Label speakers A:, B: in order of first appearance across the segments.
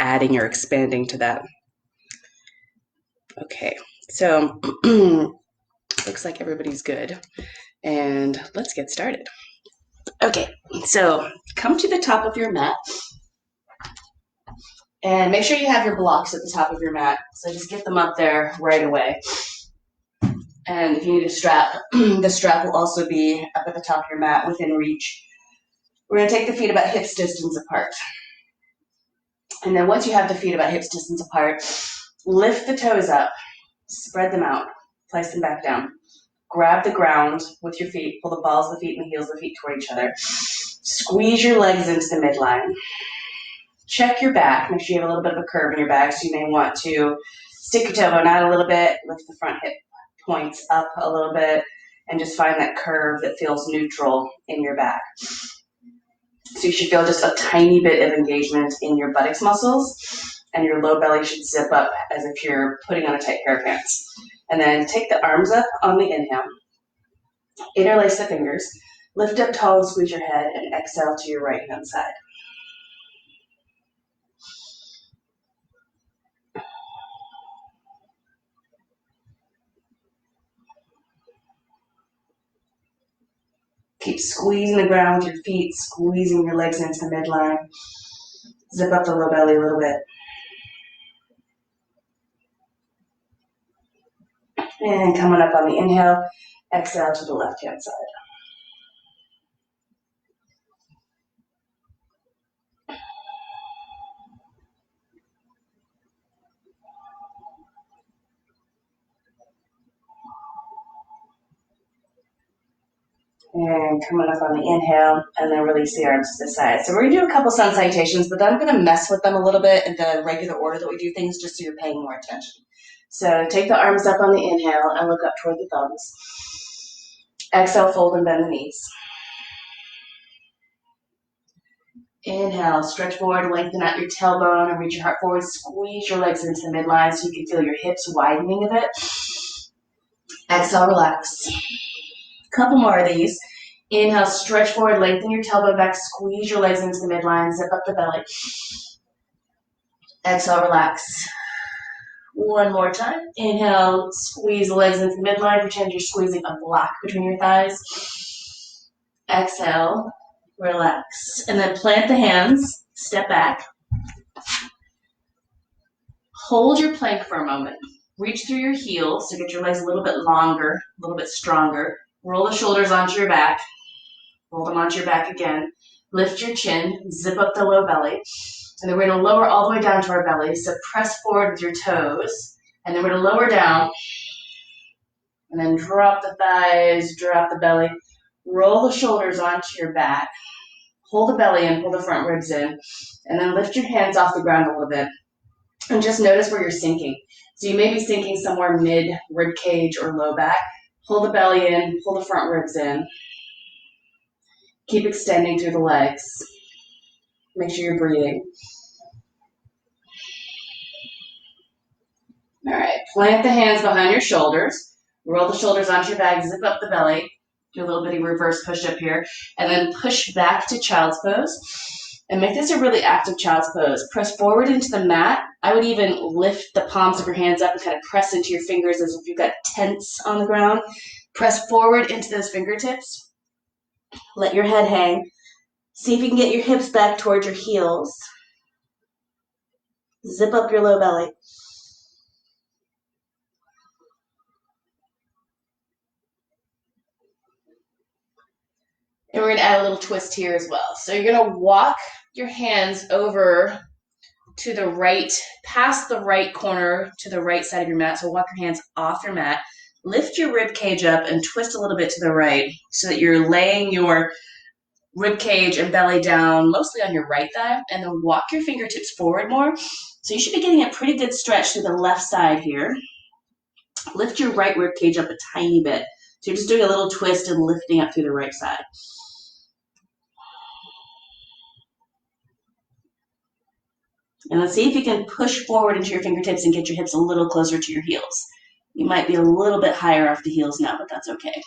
A: adding or expanding to that. Okay, so looks like everybody's good. And let's get started. Okay, so come to the top of your mat. And make sure you have your blocks at the top of your mat. So just get them up there right away. And if you need a strap, the strap will also be up at the top of your mat within reach. We're going to take the feet about hips distance apart. And then once you have the feet about hips distance apart, lift the toes up, spread them out, place them back down. Grab the ground with your feet, pull the balls of the feet and the heels of the feet toward each other. Squeeze your legs into the midline. Check your back. Make sure you have a little bit of a curve in your back, so you may want to stick your tailbone out a little bit, lift the front hip points up a little bit, and just find that curve that feels neutral in your back. So you should feel just a tiny bit of engagement in your buttocks muscles, and your low belly should zip up as if you're putting on a tight pair of pants. And then take the arms up on the inhale. Interlace the fingers. Lift up tall and squeeze your head, and exhale to your right hand side. Keep squeezing the ground with your feet, squeezing your legs into the midline. Zip up the low belly a little bit. And coming up on the inhale, exhale to the left-hand side. And coming up on the inhale, and then release the arms to the side. So we're going to do a couple sun salutations, but then I'm going to mess with them a little bit in the regular order that we do things, just so you're paying more attention. So take the arms up on the inhale and look up toward the thumbs. Exhale, fold and bend the knees. Inhale, stretch forward, lengthen out your tailbone and reach your heart forward. Squeeze your legs into the midline so you can feel your hips widening a bit. Exhale, relax. Couple more of these. Inhale, stretch forward, lengthen your tailbone back, squeeze your legs into the midline, zip up the belly. Exhale, relax. One more time. Inhale, squeeze the legs into the midline, pretend you're squeezing a block between your thighs. Exhale, relax. And then plant the hands, step back. Hold your plank for a moment. Reach through your heels to get your legs a little bit longer, a little bit stronger. Roll the shoulders onto your back. Roll them onto your back again. Lift your chin, zip up the low belly. And then we're going to lower all the way down to our belly. So press forward with your toes. And then we're going to lower down. And then drop the thighs, drop the belly. Roll the shoulders onto your back. Pull the belly in, pull the front ribs in. And then lift your hands off the ground a little bit. And just notice where you're sinking. So you may be sinking somewhere mid rib cage or low back. Pull the belly in, pull the front ribs in. Keep extending through the legs. Make sure you're breathing. All right, plant the hands behind your shoulders. Roll the shoulders onto your back, zip up the belly. Do a little bitty reverse push-up here. And then push back to child's pose. And make this a really active child's pose. Press forward into the mat. I would even lift the palms of your hands up and kind of press into your fingers as if you've got tents on the ground. Press forward into those fingertips. Let your head hang. See if you can get your hips back towards your heels. Zip up your low belly. And we're going to add a little twist here as well. So you're going to walk your hands over to the right, past the right corner to the right side of your mat. So walk your hands off your mat. Lift your rib cage up and twist a little bit to the right so that you're laying your rib cage and belly down mostly on your right thigh. And then walk your fingertips forward more. So you should be getting a pretty good stretch to the left side here. Lift your right rib cage up a tiny bit. So you're just doing a little twist and lifting up through the right side. And let's see if you can push forward into your fingertips and get your hips a little closer to your heels. You might be a little bit higher off the heels now, but that's okay.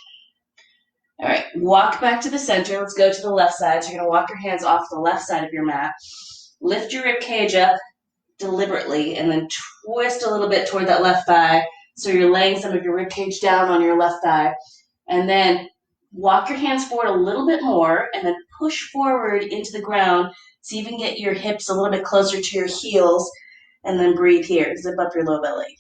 A: All right, walk back to the center. Let's go to the left side. So you're going to walk your hands off the left side of your mat. Lift your rib cage up deliberately, and then twist a little bit toward that left thigh. So you're laying some of your rib cage down on your left thigh. And then walk your hands forward a little bit more, and then push forward into the ground. See if you can get your hips a little bit closer to your heels, and then breathe here. Zip up your low belly.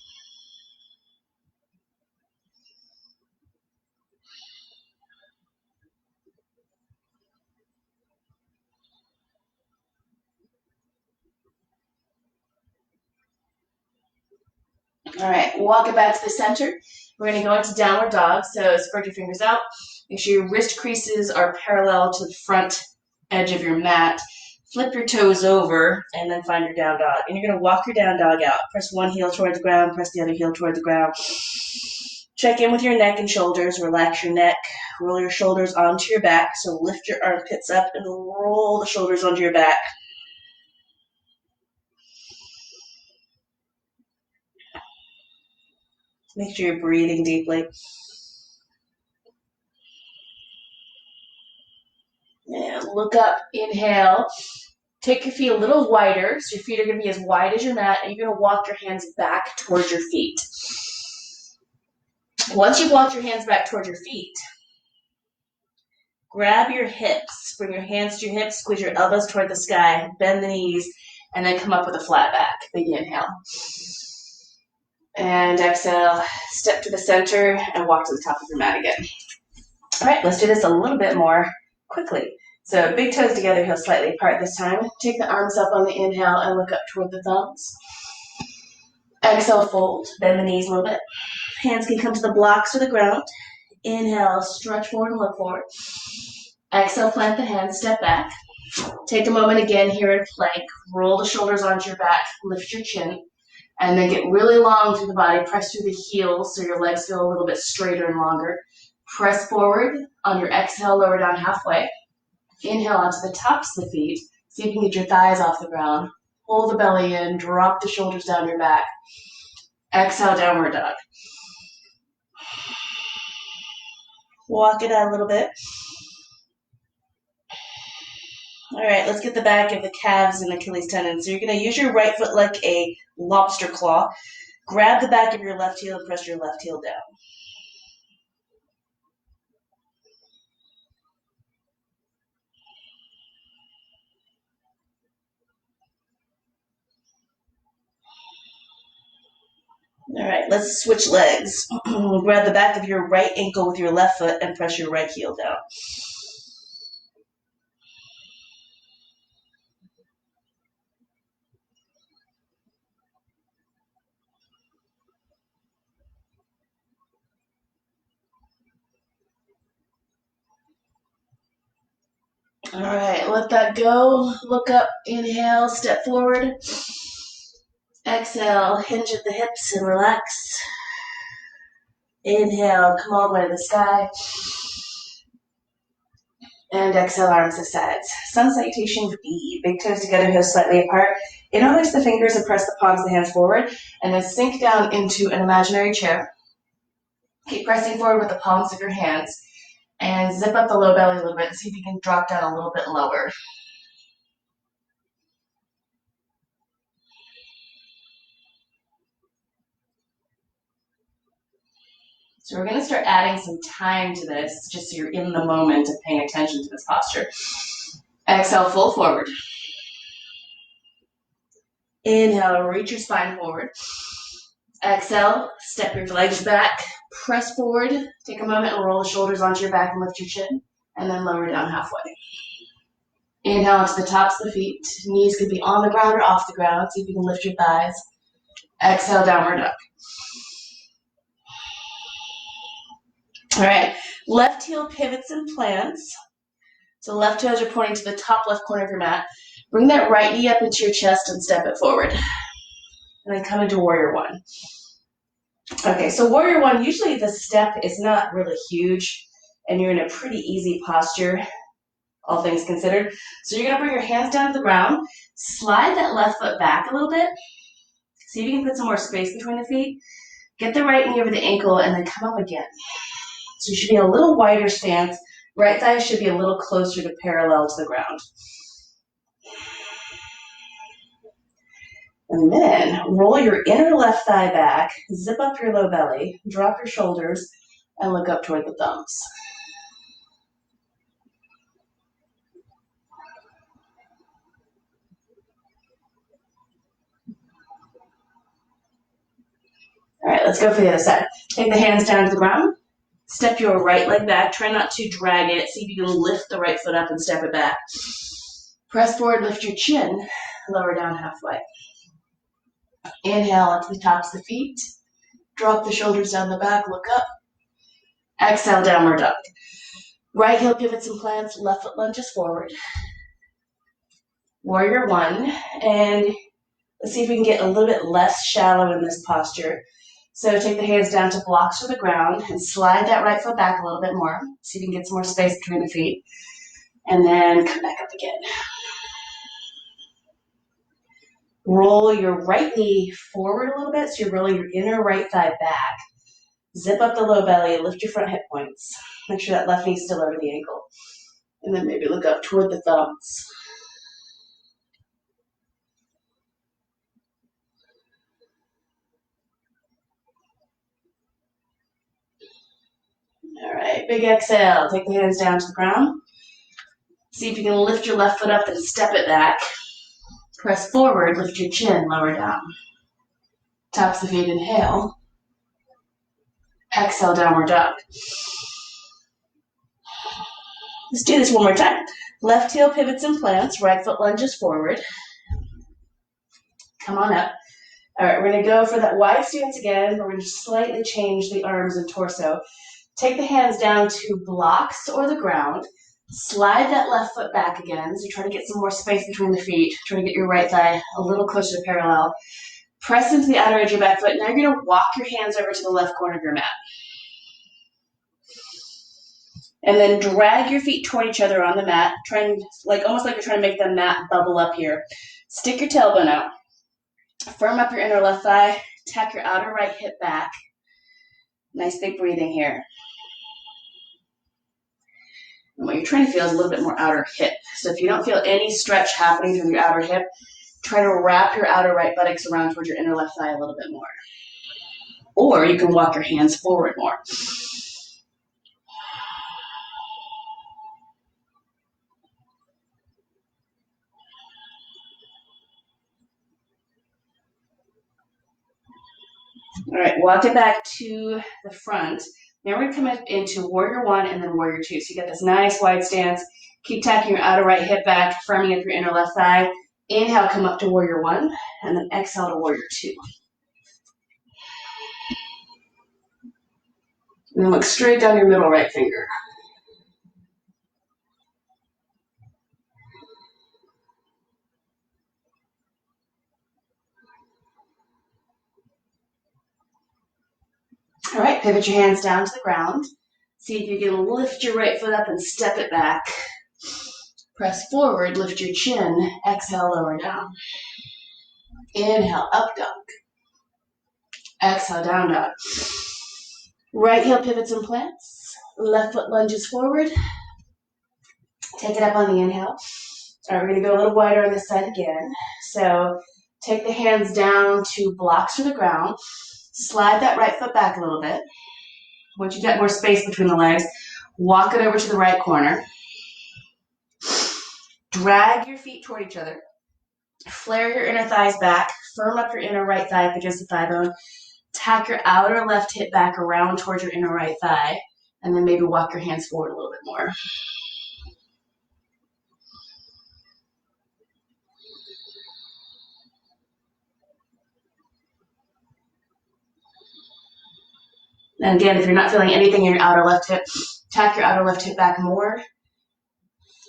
A: All right, walk it back to the center. We're going to go into downward dog. So spread your fingers out. Make sure your wrist creases are parallel to the front edge of your mat. Flip your toes over and then find your down dog. And you're going to walk your down dog out. Press one heel toward the ground, press the other heel toward the ground. Check in with your neck and shoulders. Relax your neck. Roll your shoulders onto your back. So lift your armpits up and roll the shoulders onto your back. Make sure you're breathing deeply. And look up, inhale. Take your feet a little wider, so your feet are going to be as wide as your mat, and you're going to walk your hands back towards your feet. Once you've walked your hands back towards your feet, grab your hips, bring your hands to your hips, squeeze your elbows toward the sky, bend the knees, and then come up with a flat back. Big inhale. And exhale, step to the center and walk to the top of your mat again. All right, let's do this a little bit more quickly. So big toes together, heels slightly apart this time. Take the arms up on the inhale and look up toward the thumbs. Exhale, fold, bend the knees a little bit. Hands can come to the blocks or the ground. Inhale, stretch forward and look forward. Exhale, plant the hands, step back. Take a moment again here in plank. Roll the shoulders onto your back, lift your chin, and then get really long through the body. Press through the heels so your legs feel a little bit straighter and longer. Press forward. On your exhale, lower down halfway. Inhale onto the tops of the feet. See if you can get your thighs off the ground. Pull the belly in, drop the shoulders down your back. Exhale, downward dog. Walk it out a little bit. All right, let's get the back of the calves and Achilles tendons. So you're going to use your right foot like a lobster claw. Grab the back of your left heel and press your left heel down. All right, let's switch legs. Grab the back of your right ankle with your left foot and press your right heel down. All right, let that go. Look up, inhale, step forward. Exhale, hinge at the hips and relax. Inhale, come all the way to the sky. And exhale, arms to sides. Sun salutation B. Big toes together, heels slightly apart. Interlace the fingers and press the palms of the hands forward. And then sink down into an imaginary chair. Keep pressing forward with the palms of your hands. And zip up the low belly a little bit. See if you can drop down a little bit lower. So we're going to start adding some time to this, just so you're in the moment of paying attention to this posture. Exhale, full forward. Inhale, reach your spine forward. Exhale, step your legs back, press forward, take a moment and roll the shoulders onto your back and lift your chin, and then lower down halfway. Inhale onto the tops of the feet. Knees could be on the ground or off the ground. See if you can lift your thighs. Exhale, downward dog. All right, left heel pivots and plants. So left toes are pointing to the top left corner of your mat. Bring that right knee up into your chest and step it forward. And then come into warrior one. Okay, so warrior one, usually the step is not really huge and you're in a pretty easy posture, all things considered. So you're gonna bring your hands down to the ground, slide that left foot back a little bit. See if you can put some more space between the feet. Get the right knee over the ankle and then come up again. So you should be in a little wider stance. Right thigh should be a little closer to parallel to the ground. And then roll your inner left thigh back, zip up your low belly, drop your shoulders, and look up toward the thumbs. All right, let's go for the other side. Take the hands down to the ground. Step your right leg back. Try not to drag it. See if you can lift the right foot up and step it back. Press forward, lift your chin, lower down halfway. Inhale up to the tops of the feet. Drop the shoulders down the back, look up. Exhale, downward dog. Right heel pivots and plants, left foot lunges forward. Warrior one, and let's see if we can get a little bit less shallow in this posture. So take the hands down to blocks for the ground and slide that right foot back a little bit more. See if you can get some more space between the feet. And then come back up again. Roll your right knee forward a little bit, so you're rolling your inner right thigh back. Zip up the low belly, lift your front hip points. Make sure that left knee is still over the ankle. And then maybe look up toward the thumbs. All right, big exhale. Take the hands down to the ground. See if you can lift your left foot up and step it back. Press forward, lift your chin, lower down. Tops the feet, inhale. Exhale, downward dog. Let's do this one more time. Left heel pivots and plants, right foot lunges forward. Come on up. All right, we're gonna go for that wide stance again. We're gonna slightly change the arms and torso. Take the hands down to blocks or the ground. Slide that left foot back again. So try to get some more space between the feet. Try to get your right thigh a little closer to parallel. Press into the outer edge of your back foot. Now you're gonna walk your hands over to the left corner of your mat. And then drag your feet toward each other on the mat. Try and, almost like you're trying to make the mat bubble up here. Stick your tailbone out. Firm up your inner left thigh. Tack your outer right hip back. Nice big breathing here. And what you're trying to feel is a little bit more outer hip. So if you don't feel any stretch happening from your outer hip, try to wrap your outer right buttocks around towards your inner left thigh a little bit more. Or you can walk your hands forward more. All right, walk it back to the front. Now we're gonna come up into warrior one and then warrior two. So you get this nice wide stance. Keep tacking your outer right hip back, firming up your inner left thigh. Inhale, come up to warrior one, and then exhale to warrior two. And then look straight down your middle right finger. All right, pivot your hands down to the ground. See if you can lift your right foot up and step it back. Press forward, lift your chin, exhale, lower down. Inhale, up dog. Exhale, down dog. Right heel pivots and plants. Left foot lunges forward. Take it up on the inhale. All right, we're gonna go a little wider on this side again. So take the hands down to blocks to the ground. Slide that right foot back a little bit. Once you get more space between the legs, walk it over to the right corner. Drag your feet toward each other. Flare your inner thighs back. Firm up your inner right thigh up against the thigh bone. Tack your outer left hip back around towards your inner right thigh. And then maybe walk your hands forward a little bit more. And again, if you're not feeling anything in your outer left hip, tack your outer left hip back more.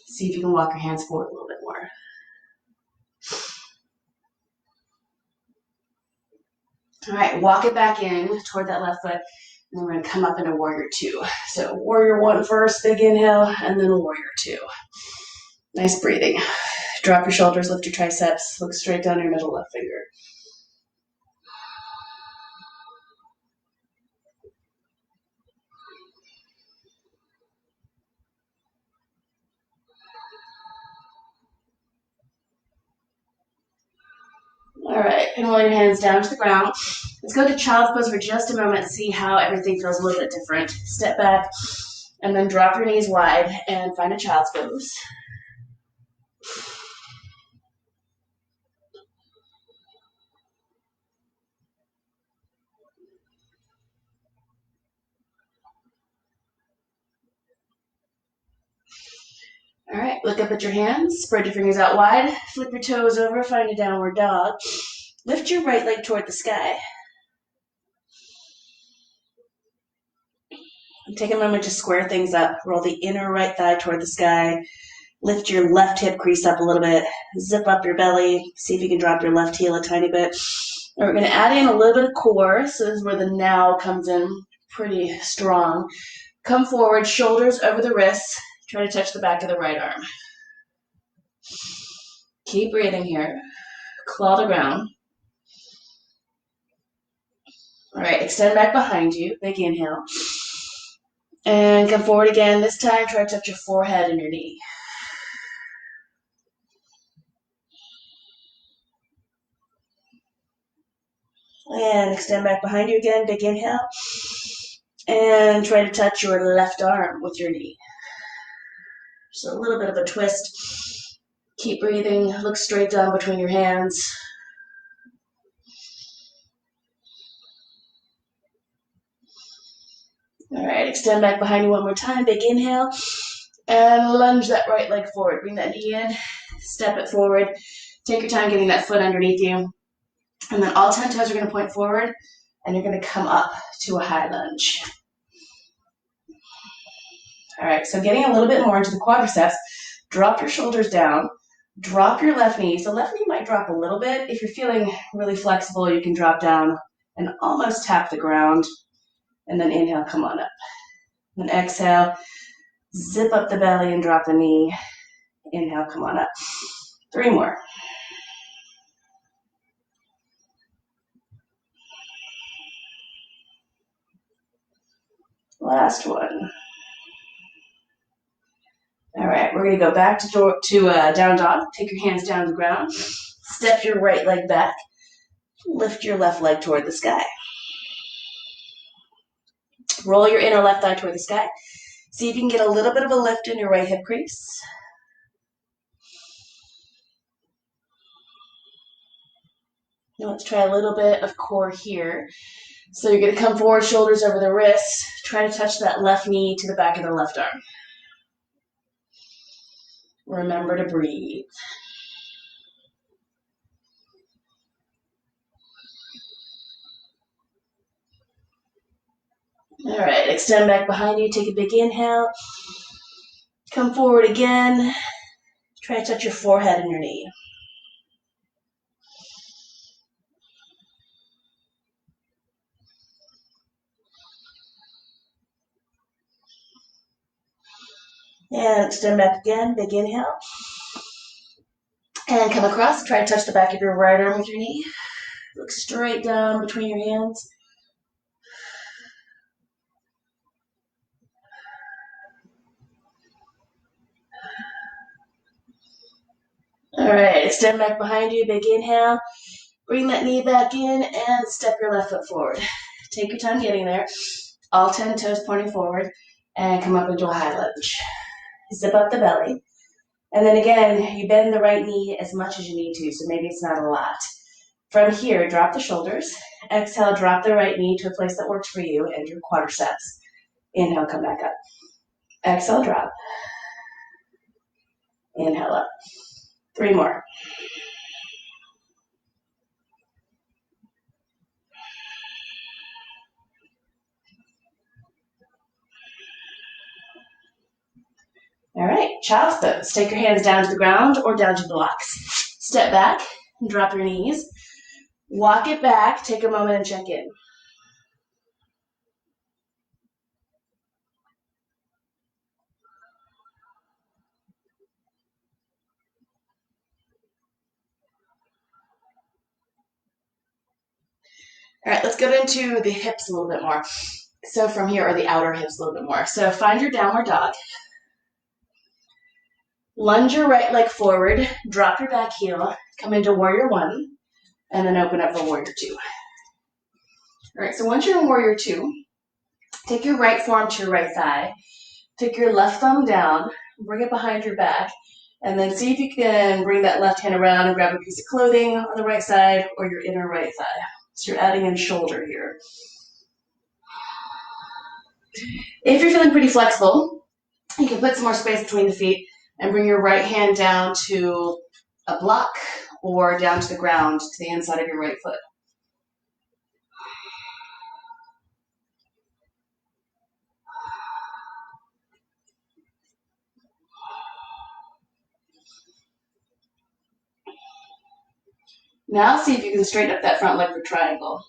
A: See if you can walk your hands forward a little bit more. All right, walk it back in toward that left foot, and then we're gonna come up into warrior two. So warrior one first, big inhale, and then warrior two. Nice breathing. Drop your shoulders, lift your triceps, look straight down your middle left finger. All right, and roll your hands down to the ground. Let's go to child's pose for just a moment, see how everything feels a little bit different. Step back, and then drop your knees wide and find a child's pose. All right, look up at your hands, spread your fingers out wide, flip your toes over, find a downward dog. Lift your right leg toward the sky. Take a moment to square things up. Roll the inner right thigh toward the sky. Lift your left hip crease up a little bit. Zip up your belly. See if you can drop your left heel a tiny bit. And we're going to add in a little bit of core. So this is where the now comes in pretty strong. Come forward, shoulders over the wrists. Try to touch the back of the right arm. Keep breathing here. Claw the ground. All right, extend back behind you. Big inhale. And come forward again. This time, try to touch your forehead and your knee. And extend back behind you again. Big inhale. And try to touch your left arm with your knee. So a little bit of a twist. Keep breathing. Look straight down between your hands. All right, extend back behind you one more time. Big inhale. And lunge that right leg forward. Bring that knee in. Step it forward. Take your time getting that foot underneath you. And then all 10 toes are going to point forward. And you're going to come up to a high lunge. All right, so getting a little bit more into the quadriceps. Drop your shoulders down. Drop your left knee. So left knee might drop a little bit. If you're feeling really flexible, you can drop down and almost tap the ground. And then inhale, come on up. Then exhale, zip up the belly and drop the knee. Inhale, come on up. 3 more. Last one. All right, we're going to go back to down dog. Take your hands down to the ground. Step your right leg back. Lift your left leg toward the sky. Roll your inner left thigh toward the sky. See if you can get a little bit of a lift in your right hip crease. Now let's try a little bit of core here. So you're going to come forward, shoulders over the wrists. Try to touch that left knee to the back of the left arm. Remember to breathe. All right, extend back behind you. Take a big inhale. Come forward again. Try to touch your forehead and your knee. And extend back again. Big inhale. And come across. Try to touch the back of your right arm with your knee. Look straight down between your hands. All right, extend back behind you. Big inhale. Bring that knee back in and step your left foot forward. Take your time getting there. All 10 toes pointing forward and come up into a high lunge. Zip up the belly. And then again, you bend the right knee as much as you need to, so maybe it's not a lot. From here, drop the shoulders. Exhale, drop the right knee to a place that works for you and your quadriceps. Inhale, come back up. Exhale, drop. Inhale up. 3 more. All right, child's pose. Take your hands down to the ground or down to the blocks. Step back and drop your knees. Walk it back. Take a moment and check in. All right, let's get into the hips a little bit more. So from here, or the outer hips a little bit more. So find your downward dog. Lunge your right leg forward, drop your back heel, come into warrior 1. and then open up for warrior two. All right, so once you're in warrior two, take your right forearm to your right thigh, take your left thumb down, bring it behind your back, and then see if you can bring that left hand around and grab a piece of clothing on the right side or your inner right thigh. So you're adding in shoulder here. If you're feeling pretty flexible, you can put some more space between the feet and bring your right hand down to a block or down to the ground to the inside of your right foot. Now see if you can straighten up that front leg for triangle.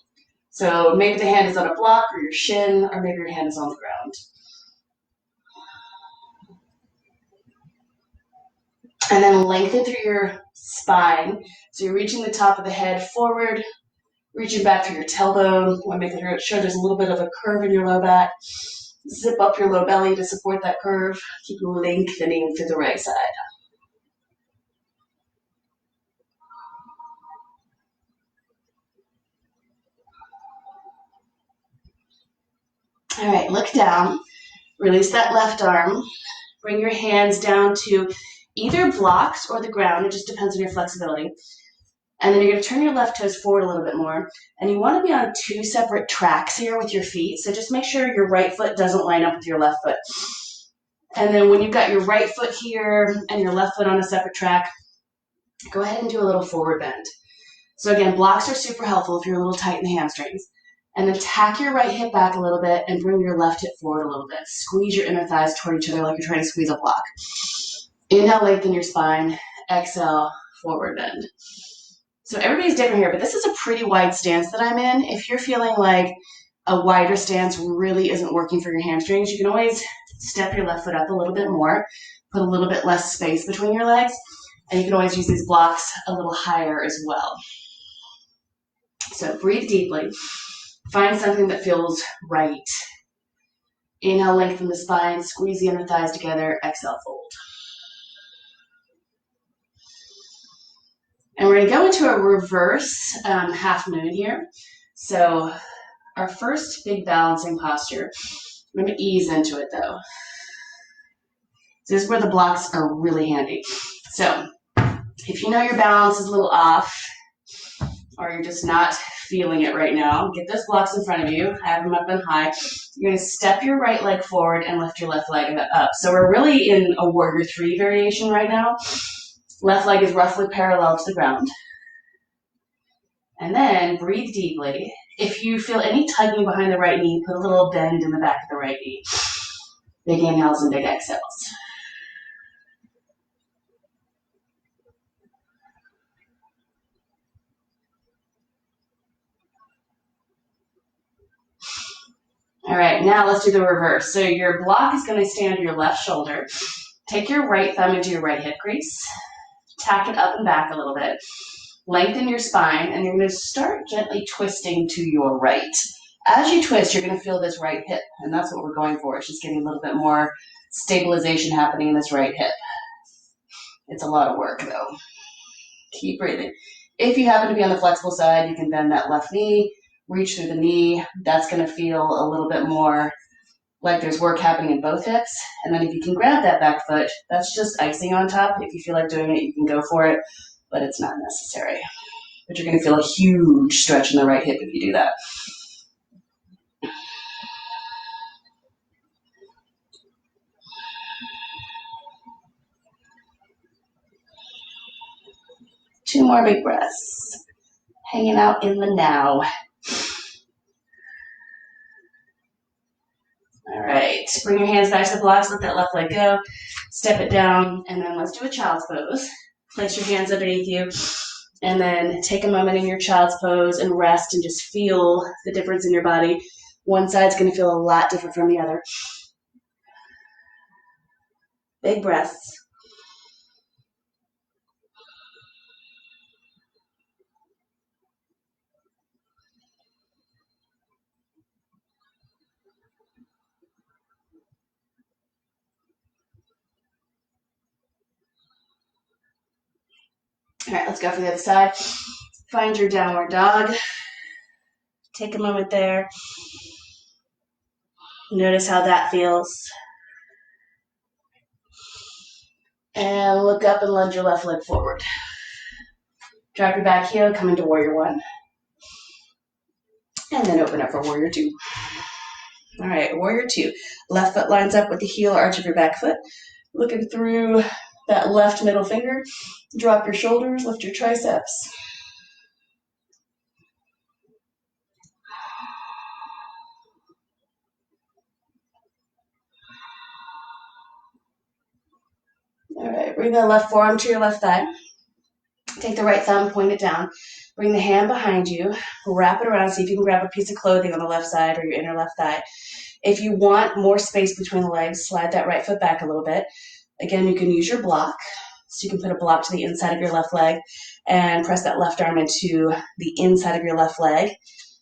A: So maybe the hand is on a block or your shin, or maybe your hand is on the ground. And then lengthen through your spine. So you're reaching the top of the head forward, reaching back through your tailbone. You want to make sure there's a little bit of a curve in your low back. Zip up your low belly to support that curve. Keep lengthening through the right side. All right, look down. Release that left arm. Bring your hands down to either blocks or the ground. It just depends on your flexibility. And then you're going to turn your left toes forward a little bit more. And you want to be on two separate tracks here with your feet. So just make sure your right foot doesn't line up with your left foot. And then when you've got your right foot here and your left foot on a separate track, go ahead and do a little forward bend. So again, blocks are super helpful if you're a little tight in the hamstrings. And then tack your right hip back a little bit and bring your left hip forward a little bit. Squeeze your inner thighs toward each other like you're trying to squeeze a block. Inhale, lengthen your spine. Exhale, forward bend. So everybody's different here, but this is a pretty wide stance that I'm in. If you're feeling like a wider stance really isn't working for your hamstrings, you can always step your left foot up a little bit more, put a little bit less space between your legs, and you can always use these blocks a little higher as well. So breathe deeply. Find something that feels right. Inhale, lengthen the spine, squeeze the inner thighs together, exhale, fold. And we're going to go into a reverse half moon here. So our first big balancing posture, I'm going to ease into it though. This is where the blocks are really handy. So if you know your balance is a little off or you're just not feeling it right now, get those blocks in front of you, have them up and high. You're going to step your right leg forward and lift your left leg up. So we're really in a warrior three variation right now. Left leg is roughly parallel to the ground. And then breathe deeply. If you feel any tugging behind the right knee, put a little bend in the back of the right knee. Big inhales and big exhales. All right, now let's do the reverse. So your block is going to stay under your left shoulder. Take your right thumb into your right hip crease. Tack it up and back a little bit. Lengthen your spine, and you're going to start gently twisting to your right. As you twist, you're going to feel this right hip, and that's what we're going for. It's just getting a little bit more stabilization happening in this right hip. It's a lot of work, though. Keep breathing. If you happen to be on the flexible side, you can bend that left knee, reach through the knee. That's going to feel a little bit more like there's work happening in both hips. And then if you can grab that back foot, that's just icing on top. If you feel like doing it, you can go for it, but it's not necessary. But you're going to feel a huge stretch in the right hip if you do that. Two more big breaths. Hanging out in the now. All right, bring your hands back to the blocks, let that left leg go, step it down, and then let's do a child's pose. Place your hands underneath you, and then take a moment in your child's pose and rest and just feel the difference in your body. One side's going to feel a lot different from the other. Big breaths. All right, let's go for the other side. Find your downward dog. Take a moment there. Notice how that feels. And look up and lunge your left leg forward. Drop your back heel, come into warrior one. And then open up for warrior two. All right, warrior two. Left foot lines up with the heel arch of your back foot. Looking through that left middle finger. Drop your shoulders, lift your triceps. All right, bring the left forearm to your left thigh. Take the right thumb, point it down. Bring the hand behind you. Wrap it around. See if you can grab a piece of clothing on the left side or your inner left thigh. If you want more space between the legs, slide that right foot back a little bit. Again, you can use your block. So you can put a block to the inside of your left leg and press that left arm into the inside of your left leg.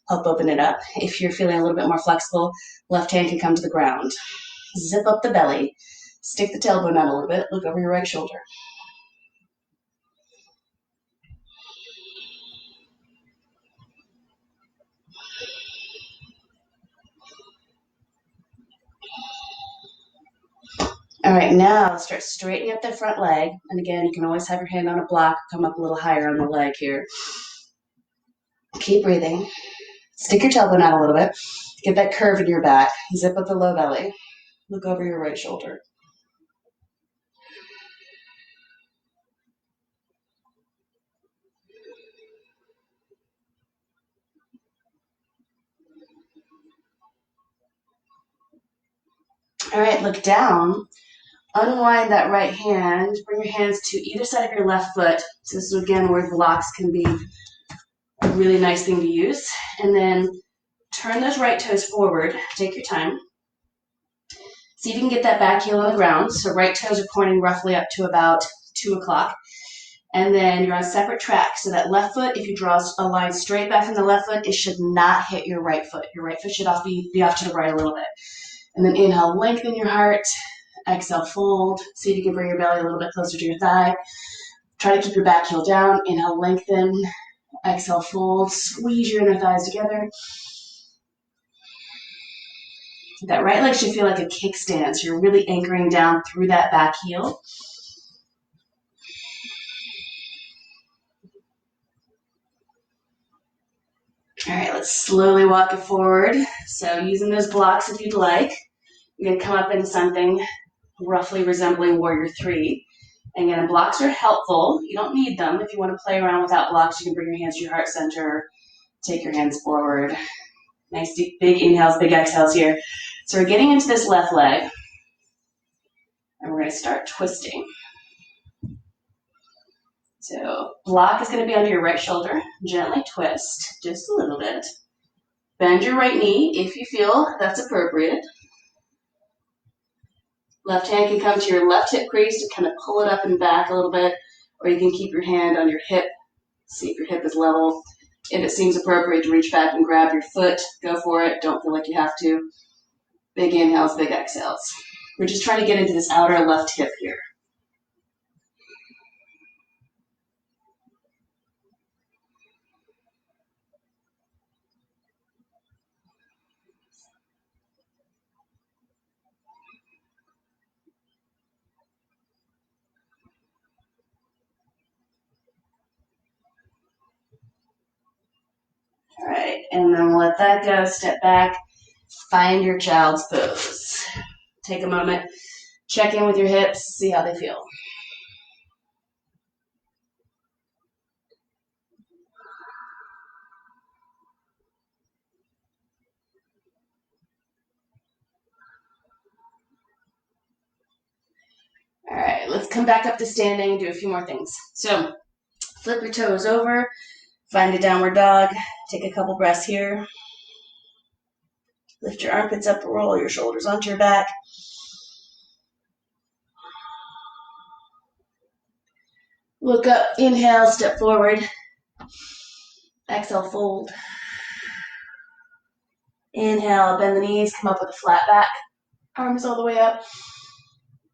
A: Help open it up. If you're feeling a little bit more flexible, left hand can come to the ground. Zip up the belly. Stick the tailbone out a little bit. Look over your right shoulder. All right, now start straightening up that front leg. And again, you can always have your hand on a block, come up a little higher on the leg here. Keep breathing. Stick your tailbone out a little bit. Get that curve in your back. Zip up the low belly. Look over your right shoulder. All right, look down. Unwind that right hand. Bring your hands to either side of your left foot. So this is, again, where blocks can be a really nice thing to use. And then turn those right toes forward. Take your time. See if you can get that back heel on the ground. So right toes are pointing roughly up to about 2 o'clock. And then you're on separate tracks. So that left foot, if you draw a line straight back from the left foot, it should not hit your right foot. Your right foot should be off to the right a little bit. And then inhale, lengthen your heart. Exhale, fold. See if you can bring your belly a little bit closer to your thigh. Try to keep your back heel down. Inhale, lengthen. Exhale, fold. Squeeze your inner thighs together. That right leg should feel like a kickstand. So you're really anchoring down through that back heel. All right, let's slowly walk it forward. So using those blocks if you'd like. You're going to come up into something roughly resembling warrior three. And again, blocks are helpful. You don't need them. If you want to play around without blocks, you can bring your hands to your heart center. Take your hands forward. Nice deep, big inhales, big exhales here. So we're getting into this left leg. And we're going to start twisting. So block is going to be under your right shoulder. Gently twist, just a little bit. Bend your right knee if you feel that's appropriate. Left hand can come to your left hip crease to kind of pull it up and back a little bit, or you can keep your hand on your hip. See if your hip is level. If it seems appropriate to reach back and grab your foot, go for it. Don't feel like you have to. Big inhales, big exhales. We're just trying to get into this outer left hip here. All right, and then let that go. Step back. Find your child's pose. Take a moment. Check in with your hips. See how they feel. All right, let's come back up to standing and do a few more things. So flip your toes over. Find a downward dog. Take a couple breaths here. Lift your armpits up, roll your shoulders onto your back. Look up, inhale, step forward. Exhale, fold. Inhale, bend the knees, come up with a flat back. Arms all the way up.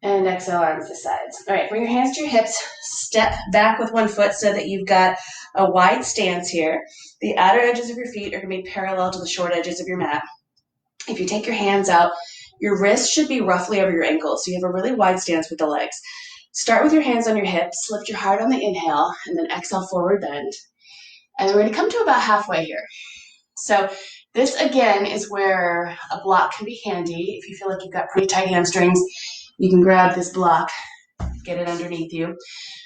A: And exhale, arms to sides. All right, bring your hands to your hips. Step back with one foot so that you've got a wide stance here. The outer edges of your feet are going to be parallel to the short edges of your mat. If you take your hands out, your wrists should be roughly over your ankles, so you have a really wide stance with the legs. Start with your hands on your hips, lift your heart on the inhale, and then exhale, forward bend. And we're going to come to about halfway here. So this, again, is where a block can be handy. If you feel like you've got pretty tight hamstrings, you can grab this block, get it underneath you.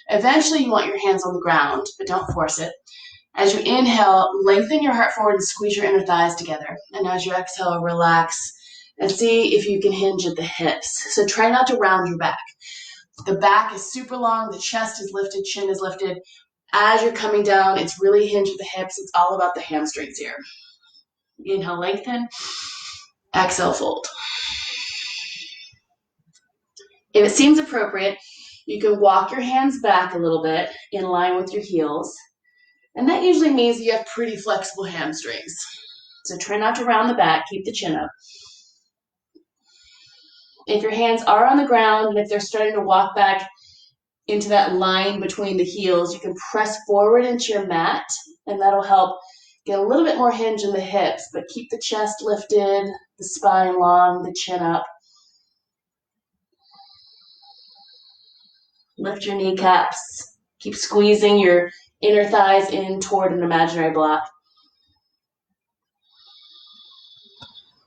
A: Eventually, you want your hands on the ground, but don't force it. As you inhale, lengthen your heart forward and squeeze your inner thighs together. And as you exhale, relax and see if you can hinge at the hips. So try not to round your back. The back is super long, the chest is lifted, chin is lifted. As you're coming down, it's really hinged at the hips. It's all about the hamstrings here. Inhale, lengthen. Exhale, fold. If it seems appropriate, you can walk your hands back a little bit in line with your heels. And that usually means you have pretty flexible hamstrings. So try not to round the back, keep the chin up. If your hands are on the ground and if they're starting to walk back into that line between the heels, you can press forward into your mat, and that'll help get a little bit more hinge in the hips, but keep the chest lifted, the spine long, the chin up. Lift your kneecaps. Keep squeezing your inner thighs in toward an imaginary block.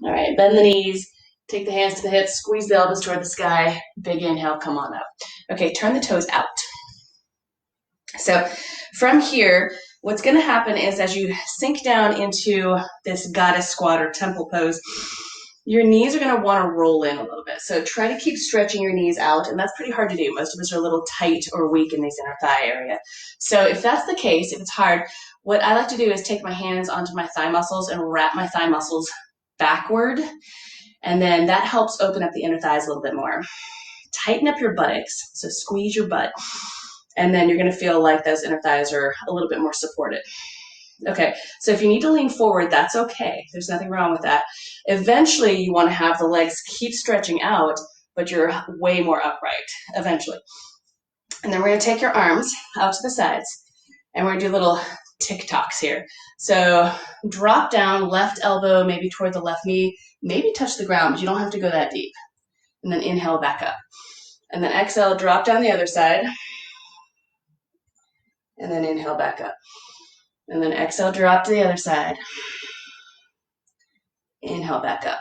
A: All right, bend the knees. Take the hands to the hips, squeeze the elbows toward the sky. Big inhale, come on up. Okay, turn the toes out. So from here, what's going to happen is as you sink down into this goddess squat or temple pose, your knees are going to want to roll in a little bit. So try to keep stretching your knees out, and that's pretty hard to do. Most of us are a little tight or weak in this inner thigh area. So if that's the case, if it's hard, what I like to do is take my hands onto my thigh muscles and wrap my thigh muscles backward. And then that helps open up the inner thighs a little bit more. Tighten up your buttocks, so squeeze your butt. And then you're going to feel like those inner thighs are a little bit more supported. Okay, so if you need to lean forward, that's okay. There's nothing wrong with that. Eventually, you want to have the legs keep stretching out, but you're way more upright, eventually. And then we're going to take your arms out to the sides, and we're going to do little tick-tocks here. So drop down, left elbow maybe toward the left knee, maybe touch the ground, but you don't have to go that deep. And then inhale back up. And then exhale, drop down the other side. And then inhale back up. And then exhale, drop to the other side. Inhale back up.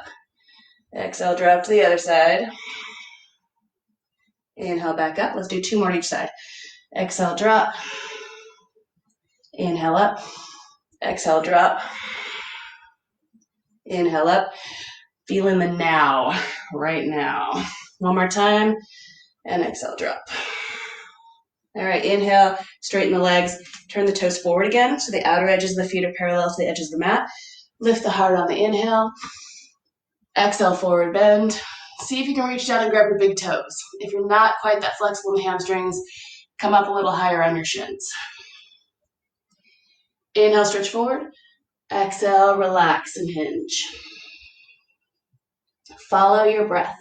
A: Exhale, drop to the other side. Inhale back up. Let's do 2 more on each side. Exhale, drop. Inhale up. Exhale, drop. Inhale up. Feeling the now, right now. One more time. And exhale, drop. All right, inhale, straighten the legs. Turn the toes forward again, so the outer edges of the feet are parallel to the edges of the mat. Lift the heart on the inhale. Exhale, forward bend. See if you can reach down and grab your big toes. If you're not quite that flexible in the hamstrings, come up a little higher on your shins. Inhale, stretch forward. Exhale, relax and hinge. Follow your breath.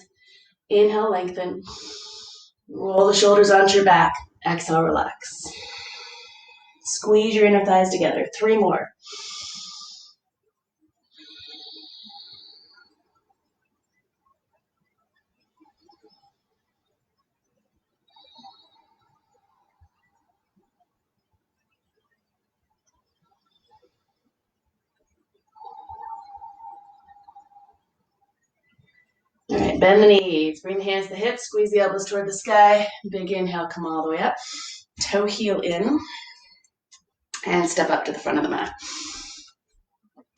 A: Inhale, lengthen. Roll the shoulders onto your back. Exhale, relax. Squeeze your inner thighs together. 3 more. All right, bend the knees. Bring the hands to the hips. Squeeze the elbows toward the sky. Big inhale, come all the way up. Toe heel in. And step up to the front of the mat.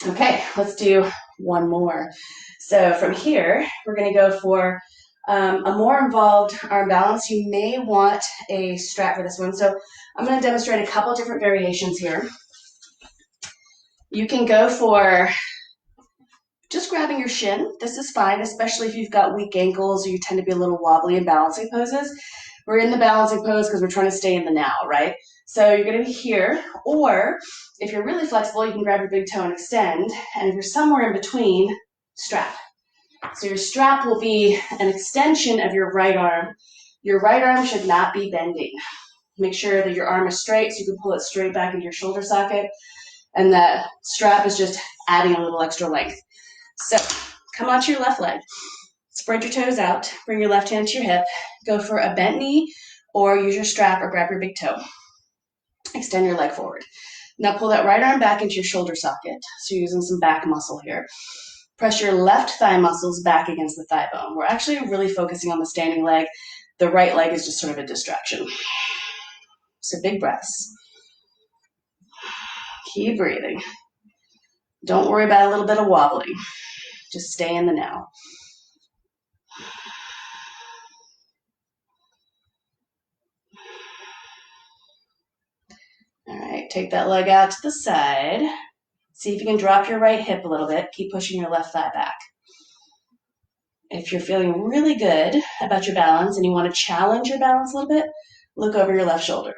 A: Okay, let's do 1 more. So from here, we're going to go for a more involved arm balance. You may want a strap for this one. So I'm going to demonstrate a couple different variations here. You can go for just grabbing your shin. This is fine, especially if you've got weak ankles or you tend to be a little wobbly in balancing poses. We're in the balancing pose because we're trying to stay in the now, right? So you're going to be here, or if you're really flexible, you can grab your big toe and extend. And if you're somewhere in between, strap. So your strap will be an extension of your right arm. Your right arm should not be bending. Make sure that your arm is straight so you can pull it straight back into your shoulder socket, and that strap is just adding a little extra length. So come onto your left leg. Spread your toes out. Bring your left hand to your hip. Go for a bent knee or use your strap or grab your big toe. Extend your leg forward. Now pull that right arm back into your shoulder socket. So you're using some back muscle here. Press your left thigh muscles back against the thigh bone. We're actually really focusing on the standing leg. The right leg is just sort of a distraction. So big breaths. Keep breathing. Don't worry about a little bit of wobbling. Just stay in the now. All right, take that leg out to the side. See if you can drop your right hip a little bit. Keep pushing your left thigh back. If you're feeling really good about your balance and you want to challenge your balance a little bit, look over your left shoulder.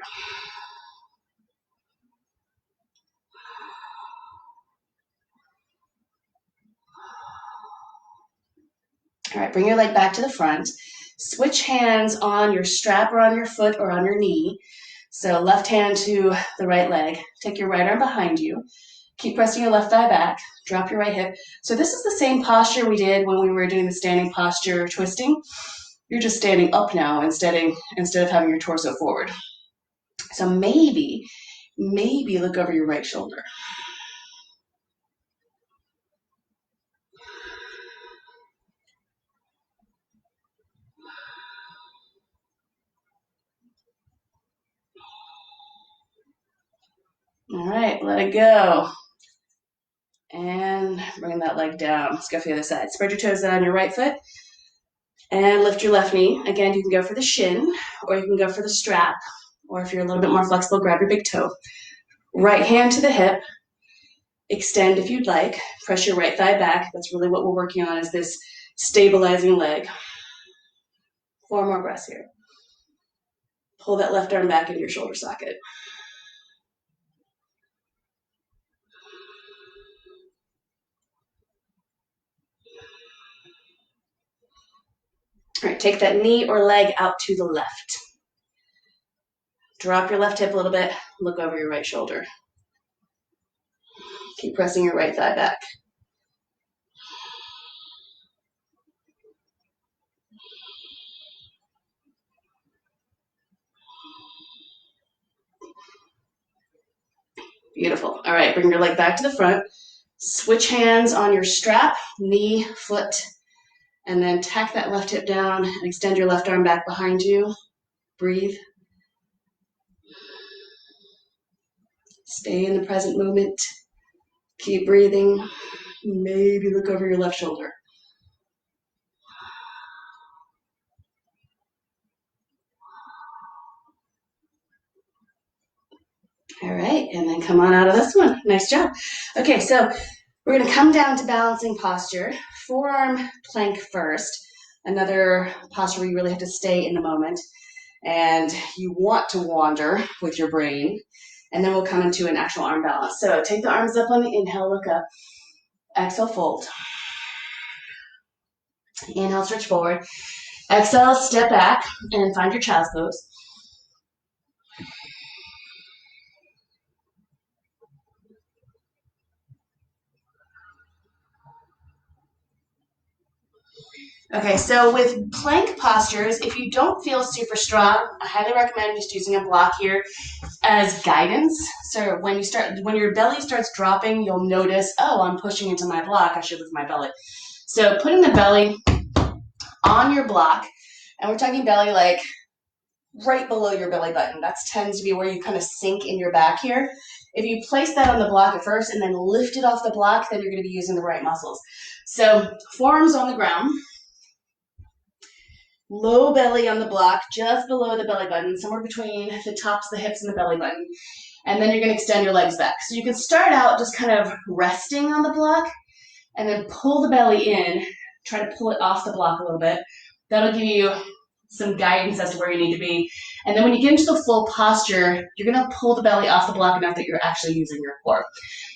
A: All right, bring your leg back to the front. Switch hands on your strap or on your foot or on your knee. So left hand to the right leg. Take your right arm behind you. Keep pressing your left thigh back. Drop your right hip. So this is the same posture we did when we were doing the standing posture twisting. You're just standing up now instead of having your torso forward. So maybe look over your right shoulder. All right, let it go. And bring that leg down. Let's go for the other side. Spread your toes out on your right foot and lift your left knee. Again, you can go for the shin or you can go for the strap. Or if you're a little bit more flexible, grab your big toe. Right hand to the hip. Extend if you'd like. Press your right thigh back. That's really what we're working on, is this stabilizing leg. 4 more breaths here. Pull that left arm back into your shoulder socket. All right, take that knee or leg out to the left. Drop your left hip a little bit. Look over your right shoulder. Keep pressing your right thigh back. Beautiful. All right, bring your leg back to the front. Switch hands on your strap, knee, foot, and then tack that left hip down and extend your left arm back behind you. Breathe. Stay in the present moment. Keep breathing. Maybe look over your left shoulder. All right, and then come on out of this one. Nice job. Okay, so we're going to come down to balancing posture. Forearm plank first. Another posture where you really have to stay in the moment. And you want to wander with your brain. And then we'll come into an actual arm balance. So take the arms up on the inhale, look up. Exhale, fold. Inhale, stretch forward. Exhale, step back and find your child's pose. Okay, so with plank postures, if you don't feel super strong, I highly recommend just using a block here as guidance. So when your belly starts dropping, you'll notice, oh, I'm pushing into my block, I should lift my belly. So putting the belly on your block, and we're talking belly like right below your belly button. That tends to be where you kind of sink in your back here. If you place that on the block at first and then lift it off the block, then you're going to be using the right muscles. So forearms on the ground. Low belly on the block, just below the belly button, somewhere between the tops of the hips and the belly button. And then you're going to extend your legs back. So you can start out just kind of resting on the block and then pull the belly in, try to pull it off the block a little bit. That'll give you some guidance as to where you need to be. And then when you get into the full posture, you're going to pull the belly off the block enough that you're actually using your core.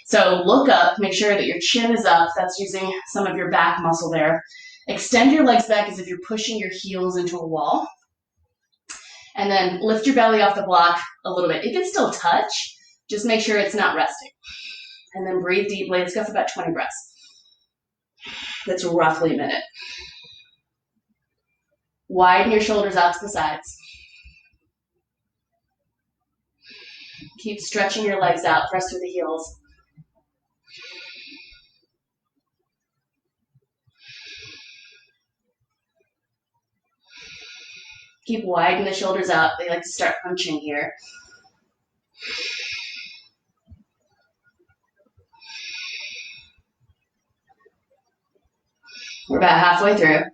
A: So look up, make sure that your chin is up. That's using some of your back muscle there. Extend your legs back as if you're pushing your heels into a wall. And then lift your belly off the block a little bit. It can still touch, just make sure it's not resting. And then breathe deeply. Let's go for about 20 breaths. That's roughly a minute. Widen your shoulders out to the sides. Keep stretching your legs out, press through the heels. Keep widening the shoulders out. They like to start punching here. We're about halfway through.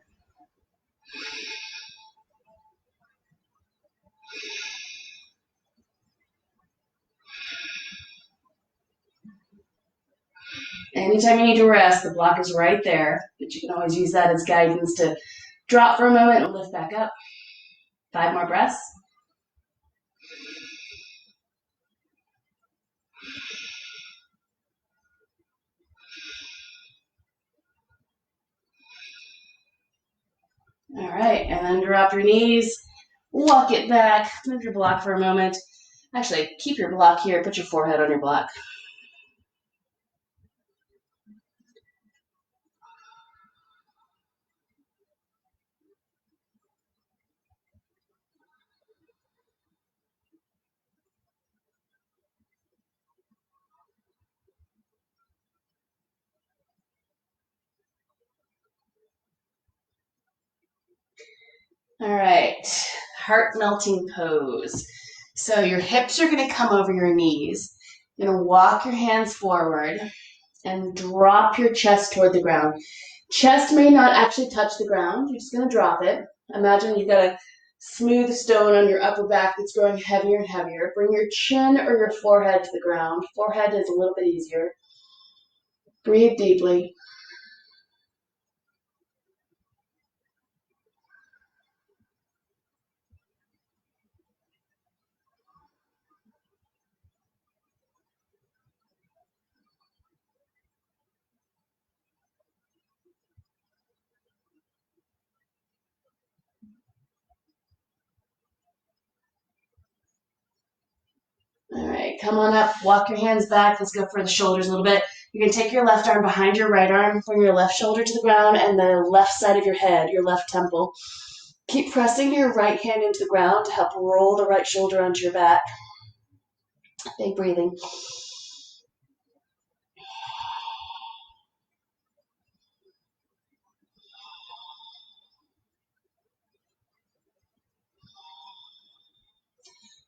A: Anytime you need to rest, the block is right there, but you can always use that as guidance to drop for a moment and lift back up. 5 more breaths. All right, and then drop your knees, walk it back, move your block for a moment. Actually, keep your block here, put your forehead on your block. All right, heart melting pose. So your hips are going to come over your knees. You're going to walk your hands forward and drop your chest toward the ground. Chest may not actually touch the ground. You're just going to drop it. Imagine you've got a smooth stone on your upper back that's growing heavier and heavier. Bring your chin or your forehead to the ground. Forehead is a little bit easier. Breathe deeply. All right, come on up, walk your hands back. Let's go for the shoulders a little bit. You can take your left arm behind your right arm, bring your left shoulder to the ground and the left side of your head, your left temple. Keep pressing your right hand into the ground to help roll the right shoulder onto your back. Big breathing.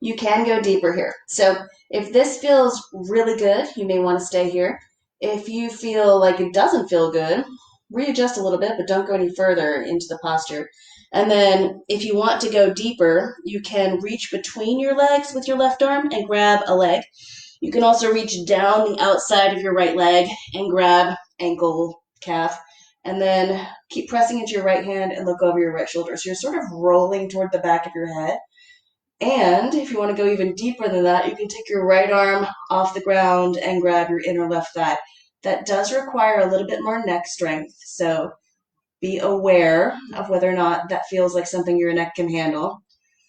A: You can go deeper here. So if this feels really good, you may want to stay here. If you feel like it doesn't feel good, readjust a little bit, but don't go any further into the posture. And then if you want to go deeper, you can reach between your legs with your left arm and grab a leg. You can also reach down the outside of your right leg and grab ankle, calf, and then keep pressing into your right hand and look over your right shoulder. So you're sort of rolling toward the back of your head. And if you want to go even deeper than that, you can take your right arm off the ground and grab your inner left thigh. That does require a little bit more neck strength, so be aware of whether or not that feels like something your neck can handle.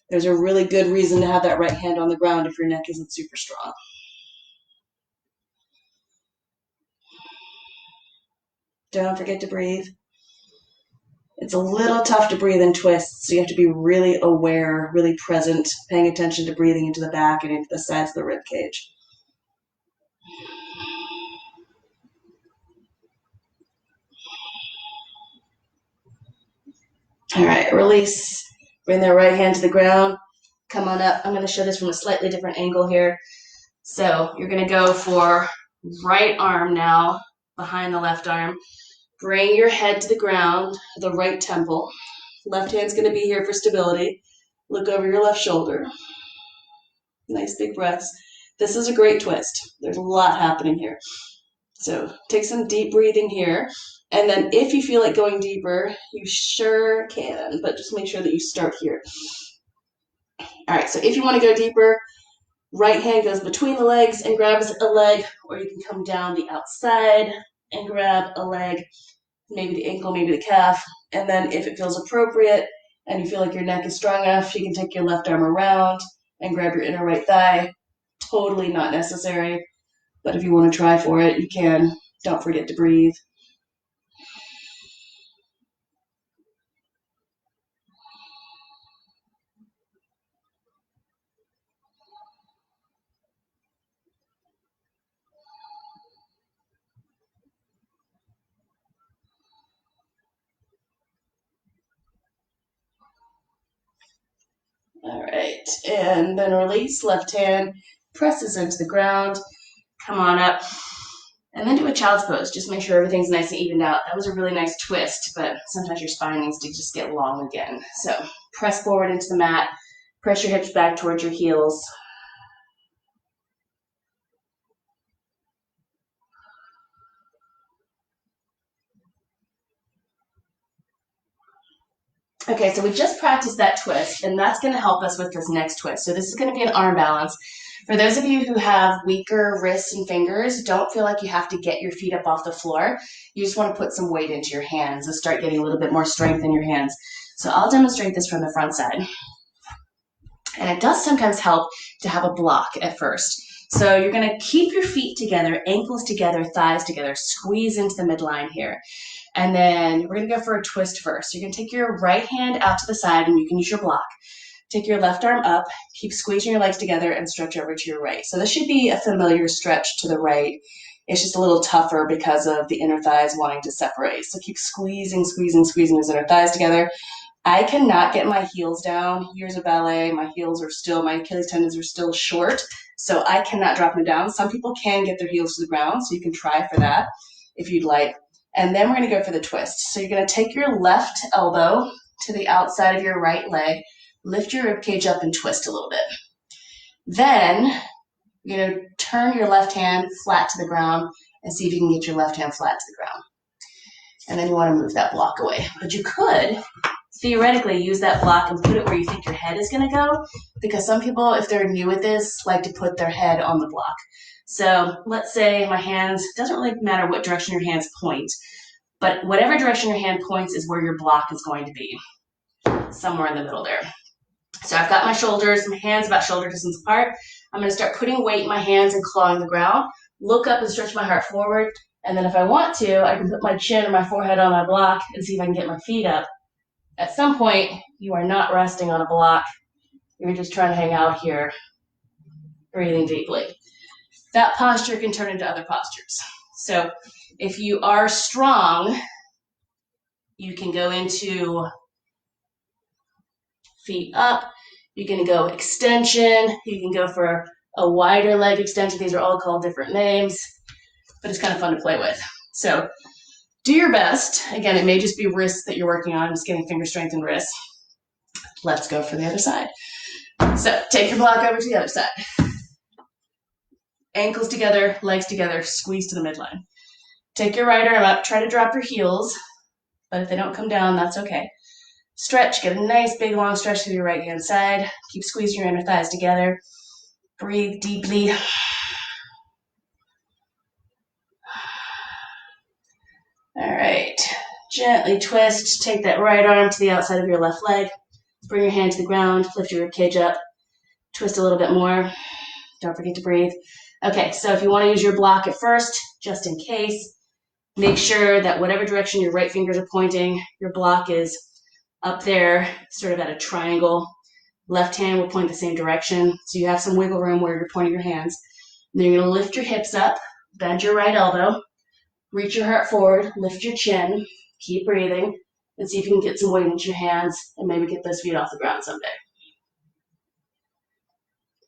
A: There's a really good reason to have that right hand on the ground if your neck isn't super strong. Don't forget to breathe. It's a little tough to breathe in twists, so you have to be really aware, really present, paying attention to breathing into the back and into the sides of the rib cage. All right, release. Bring that right hand to the ground. Come on up. I'm going to show this from a slightly different angle here. So you're going to go for right arm now behind the left arm. Bring your head to the ground, the right temple. Left hand's going to be here for stability. Look over your left shoulder. Nice big breaths. This is a great twist. There's a lot happening here. So take some deep breathing here. And then if you feel like going deeper, you sure can, but just make sure that you start here. All right, so if you want to go deeper, right hand goes between the legs and grabs a leg, or you can come down the outside and grab a leg. maybe the ankle, maybe the calf. And then if it feels appropriate and you feel like your neck is strong enough, you can take your left arm around and grab your inner right thigh. Totally not necessary, but if you want to try for it, you can. Don't forget to breathe. All right, and then release. Left hand presses into the ground. Come on up. And then do a child's pose. Just make sure everything's nice and evened out. That was a really nice twist, but sometimes your spine needs to just get long again. So press forward into the mat. Press your hips back towards your heels. Okay, so we just practiced that twist, and that's going to help us with this next twist. So this is going to be an arm balance. For those of you who have weaker wrists and fingers, don't feel like you have to get your feet up off the floor. You just want to put some weight into your hands and start getting a little bit more strength in your hands. So I'll demonstrate this from the front side. And it does sometimes help to have a block at first. So you're going to keep your feet together, ankles together, thighs together, squeeze into the midline here. And then we're going to go for a twist first. So you're going to take your right hand out to the side, and you can use your block. Take your left arm up, keep squeezing your legs together, and stretch over to your right. So this should be a familiar stretch to the right. It's just a little tougher because of the inner thighs wanting to separate. So keep squeezing, squeezing, squeezing those inner thighs together. I cannot get my heels down. Years of ballet, my Achilles tendons are still short, so I cannot drop them down. Some people can get their heels to the ground, so you can try for that if you'd like. And then we're going to go for the twist. So you're going to take your left elbow to the outside of your right leg, lift your ribcage up and twist a little bit. Then you're going to turn your left hand flat to the ground and see if you can get your left hand flat to the ground. And then you want to move that block away. But you could theoretically use that block and put it where you think your head is going to go, because some people, if they're new at this, like to put their head on the block. So let's say my hands, doesn't really matter what direction your hands point, but whatever direction your hand points is where your block is going to be, somewhere in the middle there. So I've got my shoulders, my hands about shoulder distance apart. I'm going to start putting weight in my hands and clawing the ground, look up and stretch my heart forward, and then if I want to, I can put my chin or my forehead on my block and see if I can get my feet up. At some point, you are not resting on a block. You're just trying to hang out here, breathing deeply. That posture can turn into other postures. So if you are strong, you can go into feet up. You can go extension. You can go for a wider leg extension. These are all called different names, but it's kind of fun to play with. So do your best. Again, it may just be wrists that you're working on, just getting finger strength and wrists. Let's go for the other side. So take your block over to the other side. Ankles together, legs together, squeeze to the midline. Take your right arm up, try to drop your heels, but if they don't come down, that's okay. Stretch, get a nice big long stretch to your right hand side. Keep squeezing your inner thighs together. Breathe deeply. All right, gently twist. Take that right arm to the outside of your left leg. Bring your hand to the ground, lift your ribcage up. Twist a little bit more. Don't forget to breathe. Okay, so if you want to use your block at first, just in case, make sure that whatever direction your right fingers are pointing, your block is up there, sort of at a triangle. Left hand will point the same direction, so you have some wiggle room where you're pointing your hands. And then you're going to lift your hips up, bend your right elbow, reach your heart forward, lift your chin, keep breathing, and see if you can get some weight into your hands and maybe get those feet off the ground someday.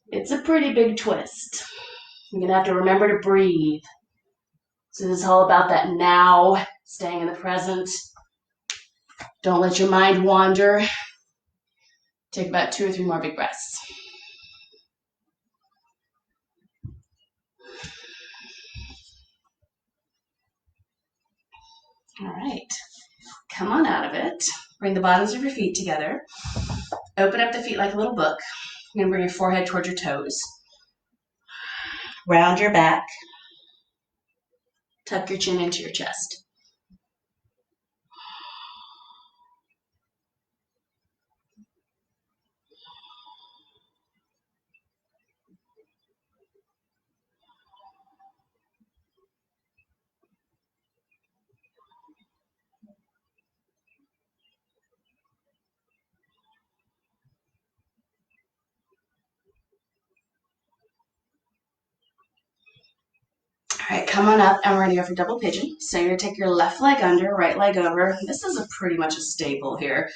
A: It's a pretty big twist. You're going to have to remember to breathe. So this is all about that now, staying in the present. Don't let your mind wander. Take about 2 or 3 more big breaths. All right, come on out of it. Bring the bottoms of your feet together. Open up the feet like a little book. You're going to bring your forehead towards your toes. Round your back. Tuck your chin into your chest. All right, come on up, and we're gonna go for double pigeon. So you're gonna take your left leg under, right leg over. This is a pretty much a staple here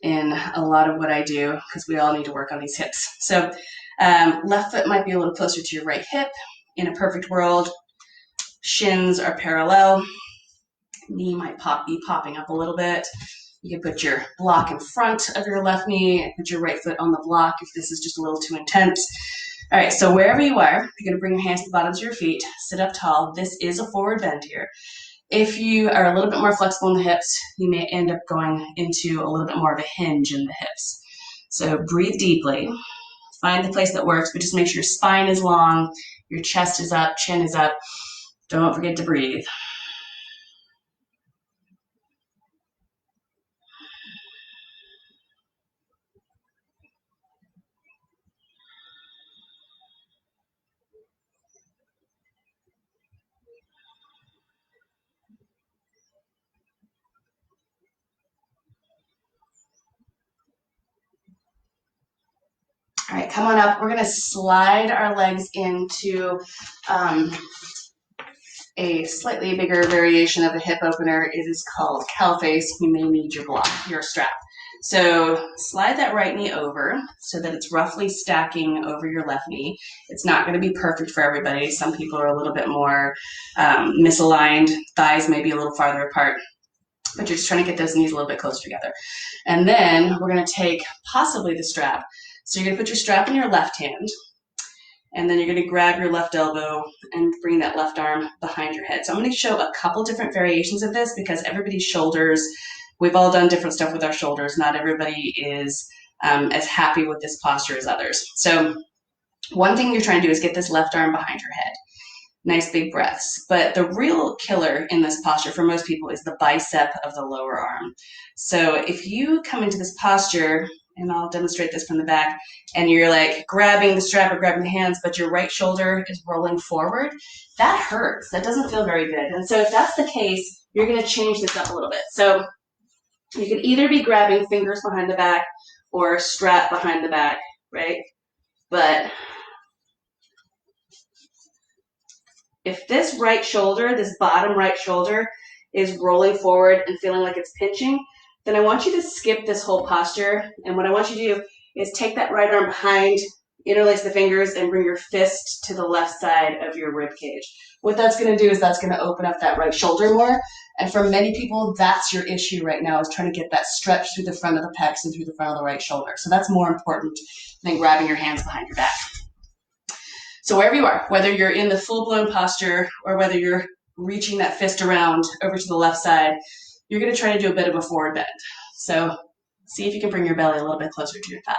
A: in a lot of what I do because we all need to work on these hips. So left foot might be a little closer to your right hip. In a perfect world, shins are parallel. Knee might be popping up a little bit. You can put your block in front of your left knee and put your right foot on the block if this is just a little too intense. All right, so wherever you are, you're gonna bring your hands to the bottoms of your feet, sit up tall. This is a forward bend here. If you are a little bit more flexible in the hips, you may end up going into a little bit more of a hinge in the hips. So breathe deeply, find the place that works, but just make sure your spine is long, your chest is up, chin is up. Don't forget to breathe. All right, come on up. We're gonna slide our legs into a slightly bigger variation of a hip opener. It is called cow face. You may need your block, your strap. So slide that right knee over so that it's roughly stacking over your left knee. It's not going to be perfect for everybody. Some people are a little bit more misaligned. Thighs may be a little farther apart, but you're just trying to get those knees a little bit closer together. And then we're going to take possibly the strap. So you're going to put your strap in your left hand, and then you're going to grab your left elbow and bring that left arm behind your head. So I'm going to show a couple different variations of this because everybody's shoulders, we've all done different stuff with our shoulders. Not everybody is as happy with this posture as others. So one thing you're trying to do is get this left arm behind your head. Nice big breaths. But the real killer in this posture for most people is the bicep of the lower arm. So if you come into this posture, and I'll demonstrate this from the back, and you're like grabbing the strap or grabbing the hands, but your right shoulder is rolling forward, that hurts. That doesn't feel very good. And so if that's the case, you're going to change this up a little bit. So you can either be grabbing fingers behind the back or strap behind the back, right? But if this right shoulder, this bottom right shoulder, is rolling forward and feeling like it's pinching, then I want you to skip this whole posture. And what I want you to do is take that right arm behind, interlace the fingers, and bring your fist to the left side of your rib cage. What that's going to do is that's going to open up that right shoulder more. And for many people, that's your issue right now, is trying to get that stretch through the front of the pecs and through the front of the right shoulder. So that's more important than grabbing your hands behind your back. So wherever you are, whether you're in the full-blown posture or whether you're reaching that fist around over to the left side, you're going to try to do a bit of a forward bend. So see if you can bring your belly a little bit closer to your thigh.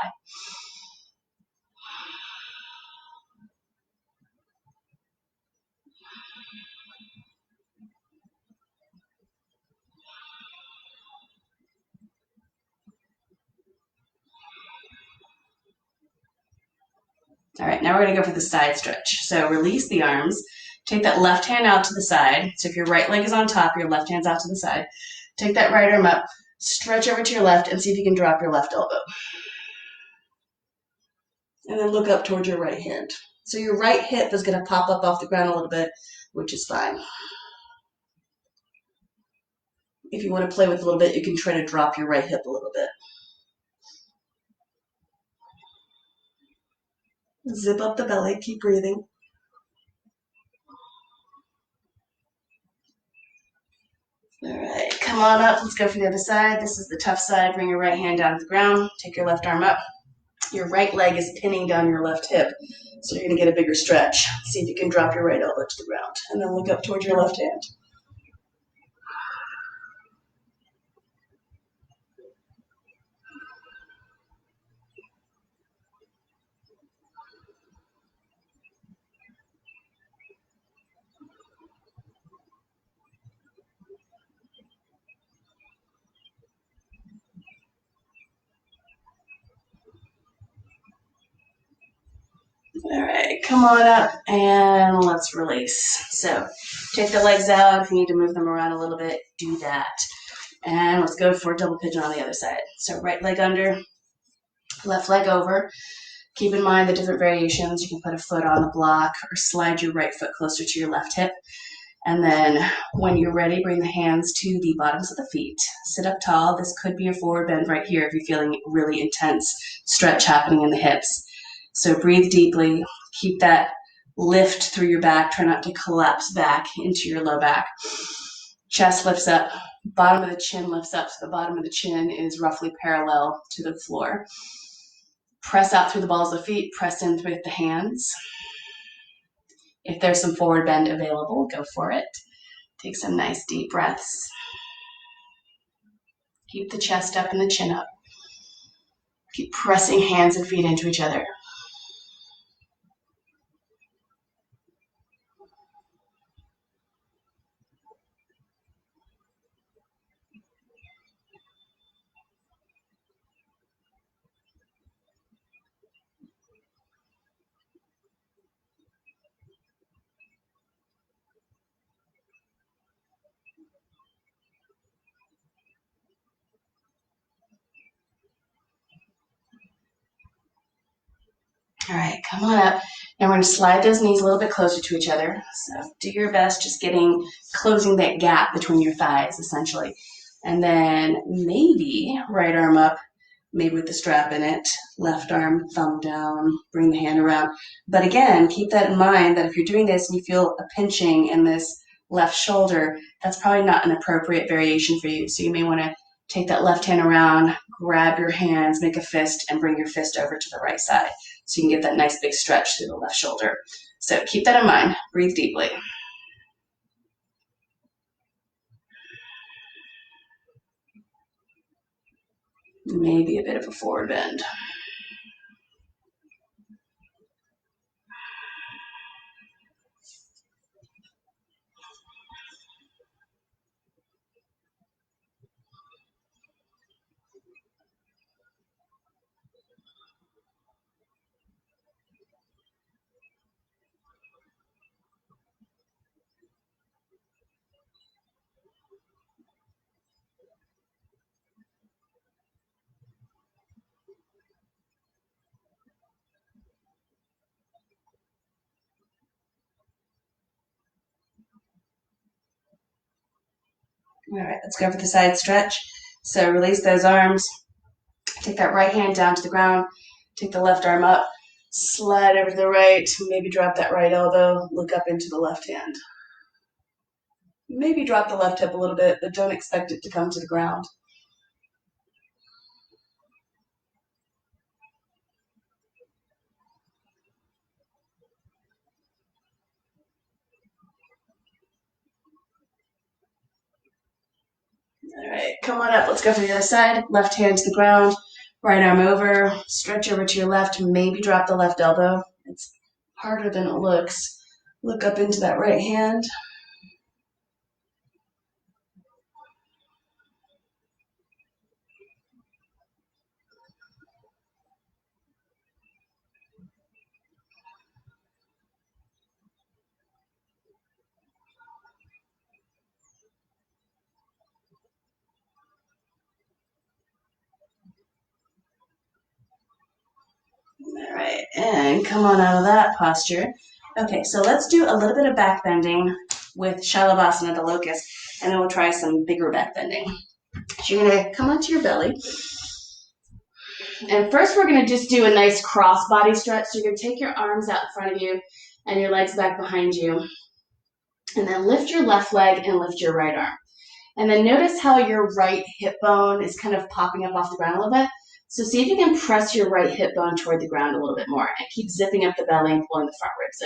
A: All right, now we're going to go for the side stretch. So release the arms. Take that left hand out to the side. So if your right leg is on top, your left hand's out to the side. Take that right arm up, stretch over to your left, and see if you can drop your left elbow. And then look up towards your right hand. So your right hip is going to pop up off the ground a little bit, which is fine. If you want to play with it a little bit, you can try to drop your right hip a little bit. Zip up the belly, keep breathing. All right, come on up. Let's go for the other side. This is the tough side. Bring your right hand down to the ground. Take your left arm up. Your right leg is pinning down your left hip, so you're going to get a bigger stretch. See if you can drop your right elbow to the ground, and then look up towards your left hand. All right, come on up and let's release. So take the legs out. If you need to move them around a little bit, do that. And let's go for double pigeon on the other side. So right leg under, left leg over. Keep in mind the different variations. You can put a foot on the block or slide your right foot closer to your left hip. And then when you're ready, bring the hands to the bottoms of the feet. Sit up tall. This could be a forward bend right here if you're feeling really intense stretch happening in the hips. So breathe deeply. Keep that lift through your back. Try not to collapse back into your low back. Chest lifts up. Bottom of the chin lifts up. So the bottom of the chin is roughly parallel to the floor. Press out through the balls of the feet. Press in with the hands. If there's some forward bend available, go for it. Take some nice deep breaths. Keep the chest up and the chin up. Keep pressing hands and feet into each other. All right, come on up. And we're going to slide those knees a little bit closer to each other. So do your best just closing that gap between your thighs, essentially. And then maybe right arm up, maybe with the strap in it, left arm, thumb down, bring the hand around. But again, keep that in mind that if you're doing this and you feel a pinching in this left shoulder, that's probably not an appropriate variation for you. So you may want to take that left hand around, grab your hands, make a fist, and bring your fist over to the right side. So you can get that nice big stretch through the left shoulder. So keep that in mind. Breathe deeply. Maybe a bit of a forward bend. All right, let's go for the side stretch. So release those arms. Take that right hand down to the ground. Take the left arm up. Slide over to the right. Maybe drop that right elbow. Look up into the left hand. Maybe drop the left hip a little bit, but don't expect it to come to the ground. All right, come on up. Let's go for the other side. Left hand to the ground. Right arm over. Stretch over to your left. Maybe drop the left elbow. It's harder than it looks. Look up into that right hand. All right, and come on out of that posture. Okay, so let's do a little bit of back bending with Shalabhasana, the locust, and then we'll try some bigger back bending. So you're gonna come onto your belly. And first we're gonna just do a nice cross body stretch. So you're gonna take your arms out in front of you and your legs back behind you. And then lift your left leg and lift your right arm. And then notice how your right hip bone is kind of popping up off the ground a little bit. So see if you can press your right hip bone toward the ground a little bit more and keep zipping up the belly and pulling the front ribs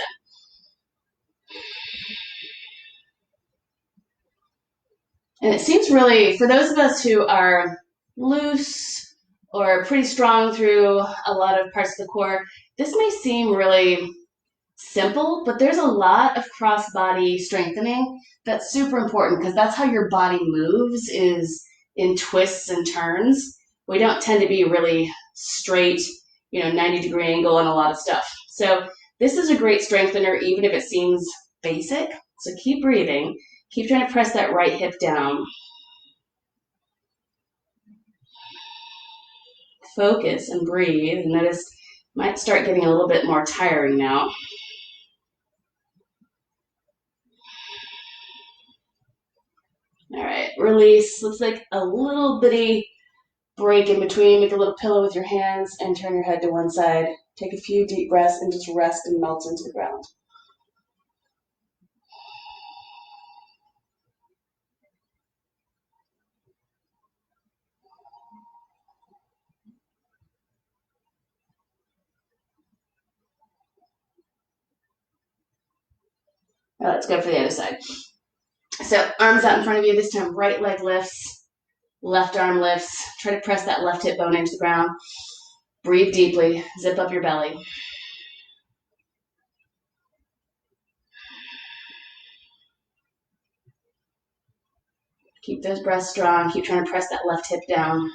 A: in. And it seems really, for those of us who are loose or pretty strong through a lot of parts of the core, this may seem really simple, but there's a lot of cross body strengthening that's super important because that's how your body moves, is in twists and turns. We don't tend to be really straight, 90-degree angle and a lot of stuff. So this is a great strengthener even if it seems basic. So keep breathing. Keep trying to press that right hip down. Focus and breathe. Notice Might start getting a little bit more tiring now. All right, release. Looks like a little bitty break in between. Make a little pillow with your hands and turn your head to one side. Take a few deep breaths and just rest and melt into the ground. All right, let's go for the other side. So arms out in front of you. This time, right leg lifts, left arm lifts. Try to press that left hip bone into the ground. Breathe deeply. Zip up your belly. Keep those breaths strong. Keep trying to press that left hip down.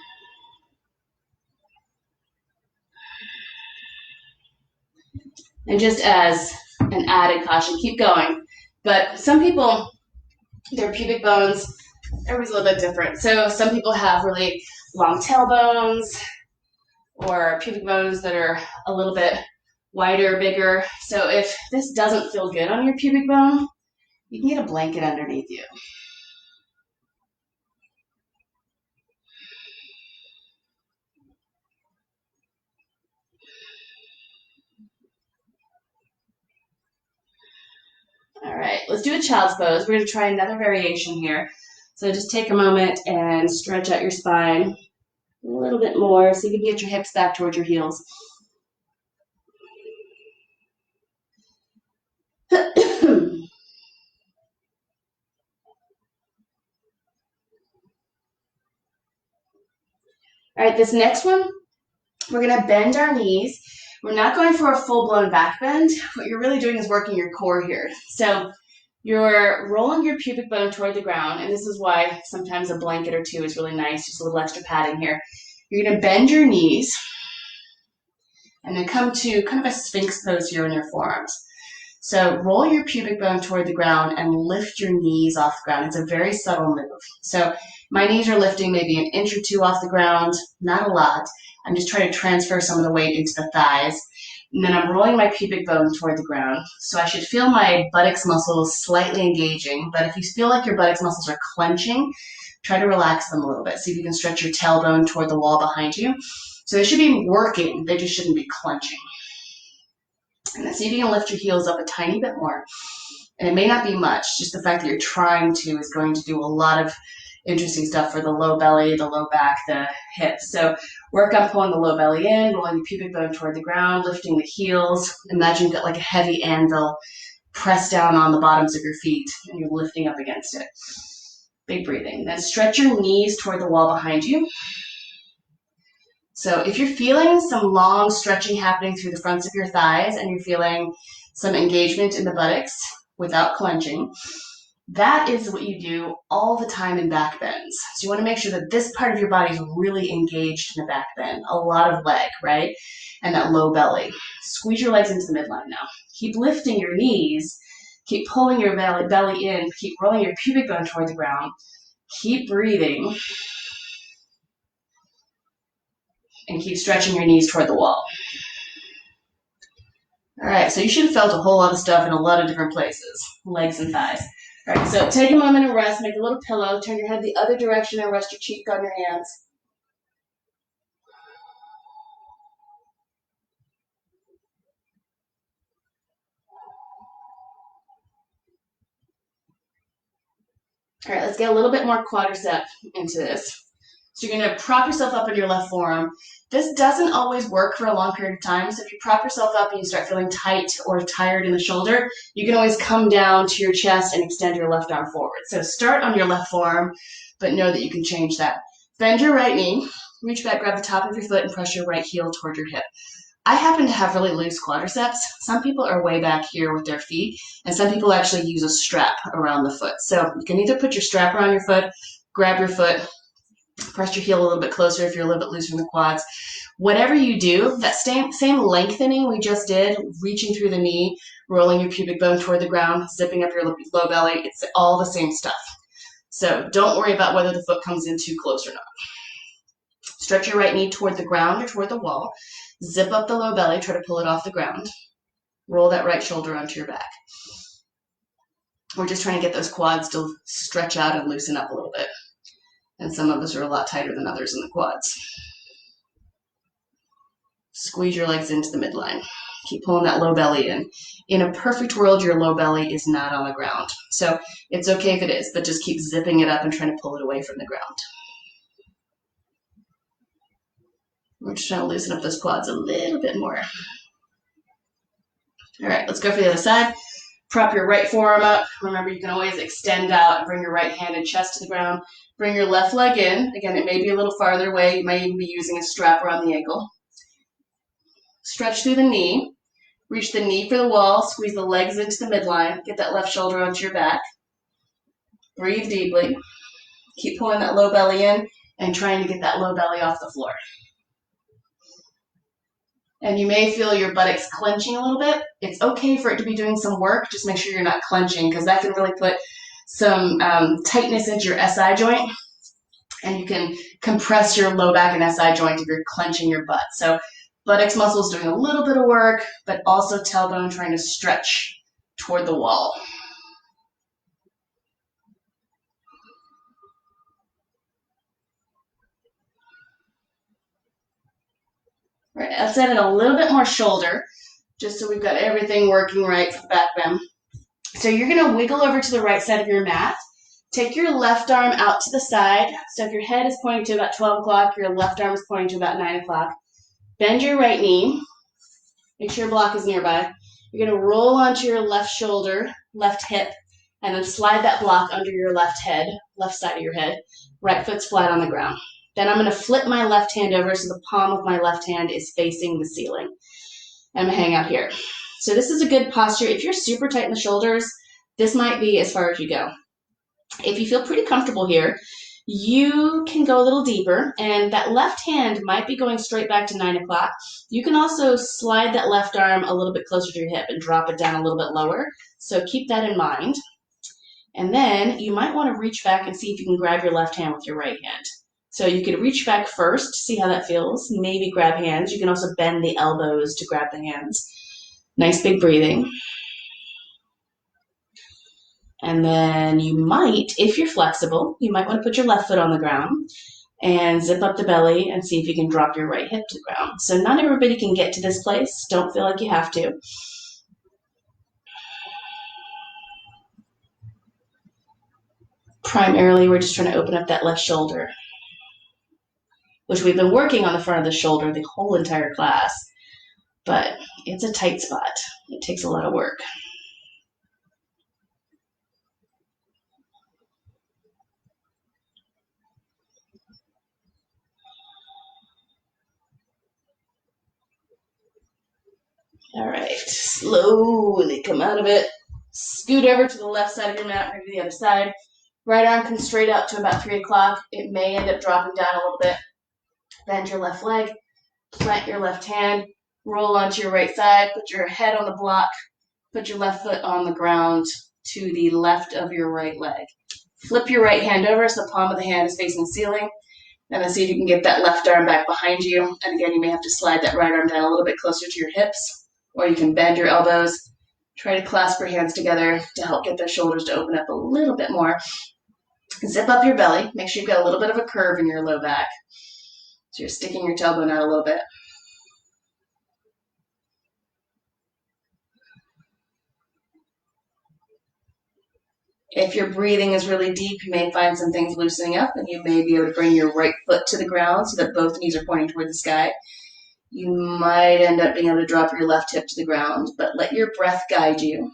A: And just as an added caution, keep going. But some people, their pubic bones, everybody's a little bit different. So some people have really long tailbones or pubic bones that are a little bit wider, bigger. So if this doesn't feel good on your pubic bone, you can get a blanket underneath you. All right, let's do a child's pose. We're going to try another variation here. So just take a moment and stretch out your spine a little bit more so you can get your hips back towards your heels. All right, this next one, we're going to bend our knees. We're not going for a full-blown back bend. What you're really doing is working your core here. So you're rolling your pubic bone toward the ground, and this is why sometimes a blanket or two is really nice, just a little extra padding here. You're going to bend your knees and then come to kind of a sphinx pose here in your forearms. So roll your pubic bone toward the ground and lift your knees off the ground. It's a very subtle move. So my knees are lifting maybe an inch or two off the ground, not a lot. I'm just trying to transfer some of the weight into the thighs. And then I'm rolling my pubic bone toward the ground. So I should feel my buttocks muscles slightly engaging. But if you feel like your buttocks muscles are clenching, try to relax them a little bit. See if you can stretch your tailbone toward the wall behind you. So they should be working. They just shouldn't be clenching. And then see if you can lift your heels up a tiny bit more. And it may not be much, just the fact that you're trying to is going to do a lot of interesting stuff for the low belly, the low back, the hips. So work on pulling the low belly in, rolling the pubic bone toward the ground, lifting the heels. Imagine you've got like a heavy anvil pressed down on the bottoms of your feet and you're lifting up against it. Big breathing. Then stretch your knees toward the wall behind you. So if you're feeling some long stretching happening through the fronts of your thighs and you're feeling some engagement in the buttocks without clenching, that is what you do all the time in back bends. So you want to make sure that this part of your body is really engaged in the back bend. A lot of leg, right? And that low belly. Squeeze your legs into the midline now. Keep lifting your knees. Keep pulling your belly in. Keep rolling your pubic bone toward the ground. Keep breathing. And keep stretching your knees toward the wall. All right, so you should have felt a whole lot of stuff in a lot of different places, legs and thighs. All right, so take a moment and rest, make a little pillow, turn your head the other direction and rest your cheek on your hands. All right, let's get a little bit more quadricep into this. So you're going to prop yourself up on your left forearm. This doesn't always work for a long period of time. So if you prop yourself up and you start feeling tight or tired in the shoulder, you can always come down to your chest and extend your left arm forward. So start on your left forearm, but know that you can change that. Bend your right knee, reach back, grab the top of your foot, and press your right heel toward your hip. I happen to have really loose quadriceps. Some people are way back here with their feet, and some people actually use a strap around the foot. So you can either put your strap around your foot, grab your foot, press your heel a little bit closer if you're a little bit looser in the quads. Whatever you do, that same lengthening we just did, reaching through the knee, rolling your pubic bone toward the ground, zipping up your low belly, it's all the same stuff. So don't worry about whether the foot comes in too close or not. Stretch your right knee toward the ground or toward the wall. Zip up the low belly, try to pull it off the ground. Roll that right shoulder onto your back. We're just trying to get those quads to stretch out and loosen up a little bit. And some of us are a lot tighter than others in the quads. Squeeze your legs into the midline. Keep pulling that low belly in. In a perfect world, your low belly is not on the ground. So it's okay if it is, but just keep zipping it up and trying to pull it away from the ground. We're just trying to loosen up those quads a little bit more. All right, let's go for the other side. Prop your right forearm up. Remember, you can always extend out and bring your right hand and chest to the ground. Bring your left leg in. Again, it may be a little farther away. You might even be using a strap around the ankle. Stretch through the knee. Reach the knee for the wall. Squeeze the legs into the midline. Get that left shoulder onto your back. Breathe deeply. Keep pulling that low belly in and trying to get that low belly off the floor. And you may feel your buttocks clenching a little bit. It's okay for it to be doing some work. Just make sure you're not clenching, because that can really put some tightness into your SI joint. And you can compress your low back and SI joint if you're clenching your butt. So buttocks muscles doing a little bit of work, but also tailbone trying to stretch toward the wall. Right, let's add in a little bit more shoulder, just so we've got everything working right for the back bend. So you're going to wiggle over to the right side of your mat. Take your left arm out to the side. So if your head is pointing to about 12 o'clock, your left arm is pointing to about 9 o'clock. Bend your right knee. Make sure your block is nearby. You're going to roll onto your left shoulder, left hip, and then slide that block under your left head, left side of your head. Right foot's flat on the ground. Then I'm going to flip my left hand over so the palm of my left hand is facing the ceiling. I'm going to hang out here. So this is a good posture. If you're super tight in the shoulders, this might be as far as you go. If you feel pretty comfortable here, you can go a little deeper, and that left hand might be going straight back to 9 o'clock. You can also slide that left arm a little bit closer to your hip and drop it down a little bit lower. So keep that in mind. And then you might want to reach back and see if you can grab your left hand with your right hand. So you could reach back first, see how that feels. Maybe grab hands. You can also bend the elbows to grab the hands. Nice big breathing. And then you might, if you're flexible, you might want to put your left foot on the ground and zip up the belly and see if you can drop your right hip to the ground. So not everybody can get to this place. Don't feel like you have to. Primarily, we're just trying to open up that left shoulder, which we've been working on the front of the shoulder the whole entire class, but it's a tight spot. It takes a lot of work. All right, slowly come out of it. Scoot over to the left side of your mat, maybe the other side. Right arm comes straight up to about 3 o'clock. It may end up dropping down a little bit. Bend your left leg, plant your left hand, roll onto your right side, put your head on the block, put your left foot on the ground to the left of your right leg. Flip your right hand over so the palm of the hand is facing the ceiling. And then see if you can get that left arm back behind you. And again, you may have to slide that right arm down a little bit closer to your hips, or you can bend your elbows. Try to clasp your hands together to help get those shoulders to open up a little bit more. Zip up your belly. Make sure you've got a little bit of a curve in your low back. So you're sticking your tailbone out a little bit. If your breathing is really deep, you may find some things loosening up, and you may be able to bring your right foot to the ground so that both knees are pointing toward the sky. You might end up being able to drop your left hip to the ground, but let your breath guide you.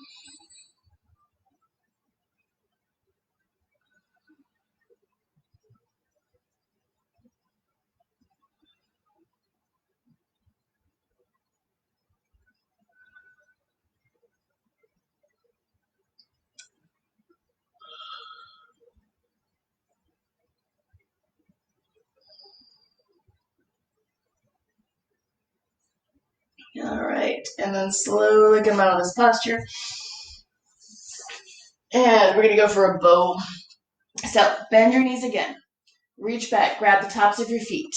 A: All right, and then slowly come out of this posture. And we're gonna go for a bow. So bend your knees again. Reach back, grab the tops of your feet.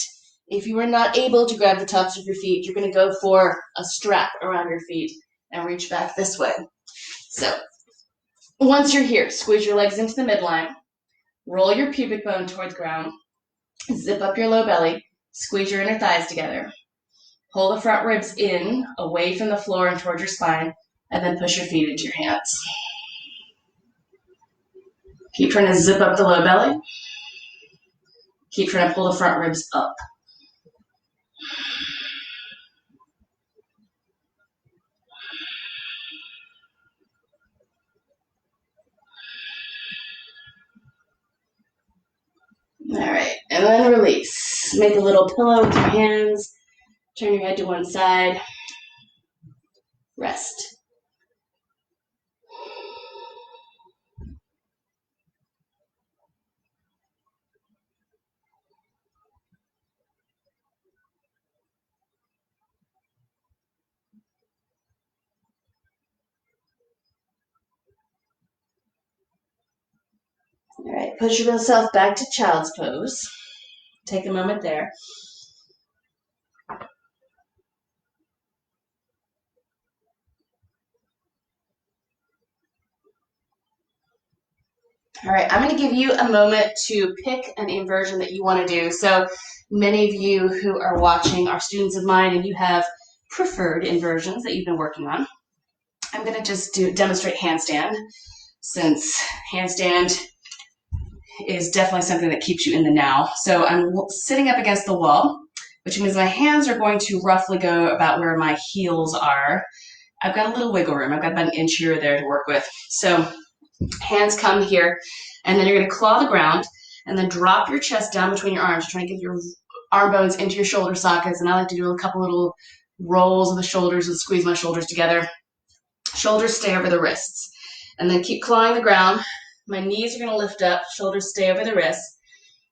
A: If you are not able to grab the tops of your feet, you're going to go for a strap around your feet and reach back this way. So once you're here, squeeze your legs into the midline, roll your pubic bone towards the ground, zip up your low belly, squeeze your inner thighs together, pull the front ribs in, away from the floor and towards your spine, and then push your feet into your hands. Keep trying to zip up the low belly. Keep trying to pull the front ribs up. All right, and then release. Make a little pillow with your hands. Turn your head to one side. Rest. All right, push yourself back to child's pose. Take a moment there. All right, I'm going to give you a moment to pick an inversion that you want to do. So many of you who are watching are students of mine and you have preferred inversions that you've been working on. I'm going to just demonstrate handstand, since handstand is definitely something that keeps you in the now. So I'm sitting up against the wall, which means my hands are going to roughly go about where my heels are. I've got a little wiggle room. I've got about an inch here or there to work with. So hands come here, and then you're going to claw the ground, and then drop your chest down between your arms. Try to get your arm bones into your shoulder sockets, and I like to do a couple little rolls of the shoulders and squeeze my shoulders together. Shoulders stay over the wrists, and then keep clawing the ground. My knees are going to lift up, shoulders stay over the wrists,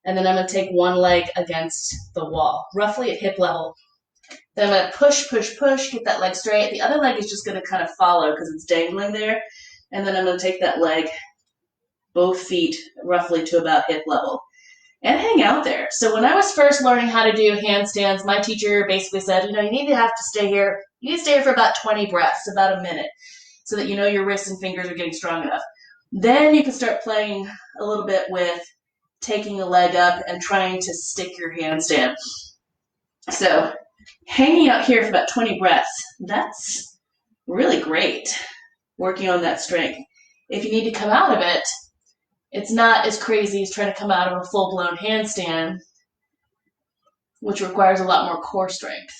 A: and then I'm going to take one leg against the wall, roughly at hip level. Then I'm going to push, push, push, get that leg straight. The other leg is just going to kind of follow because it's dangling there. And then I'm going to take that leg, both feet, roughly to about hip level, and hang out there. So when I was first learning how to do handstands, my teacher basically said, you need to have to stay here. You need to stay here for about 20 breaths, about a minute, so that your wrists and fingers are getting strong enough. Then you can start playing a little bit with taking a leg up and trying to stick your handstand. So hanging out here for about 20 breaths, that's really great, working on that strength. If you need to come out of it, it's not as crazy as trying to come out of a full-blown handstand, which requires a lot more core strength.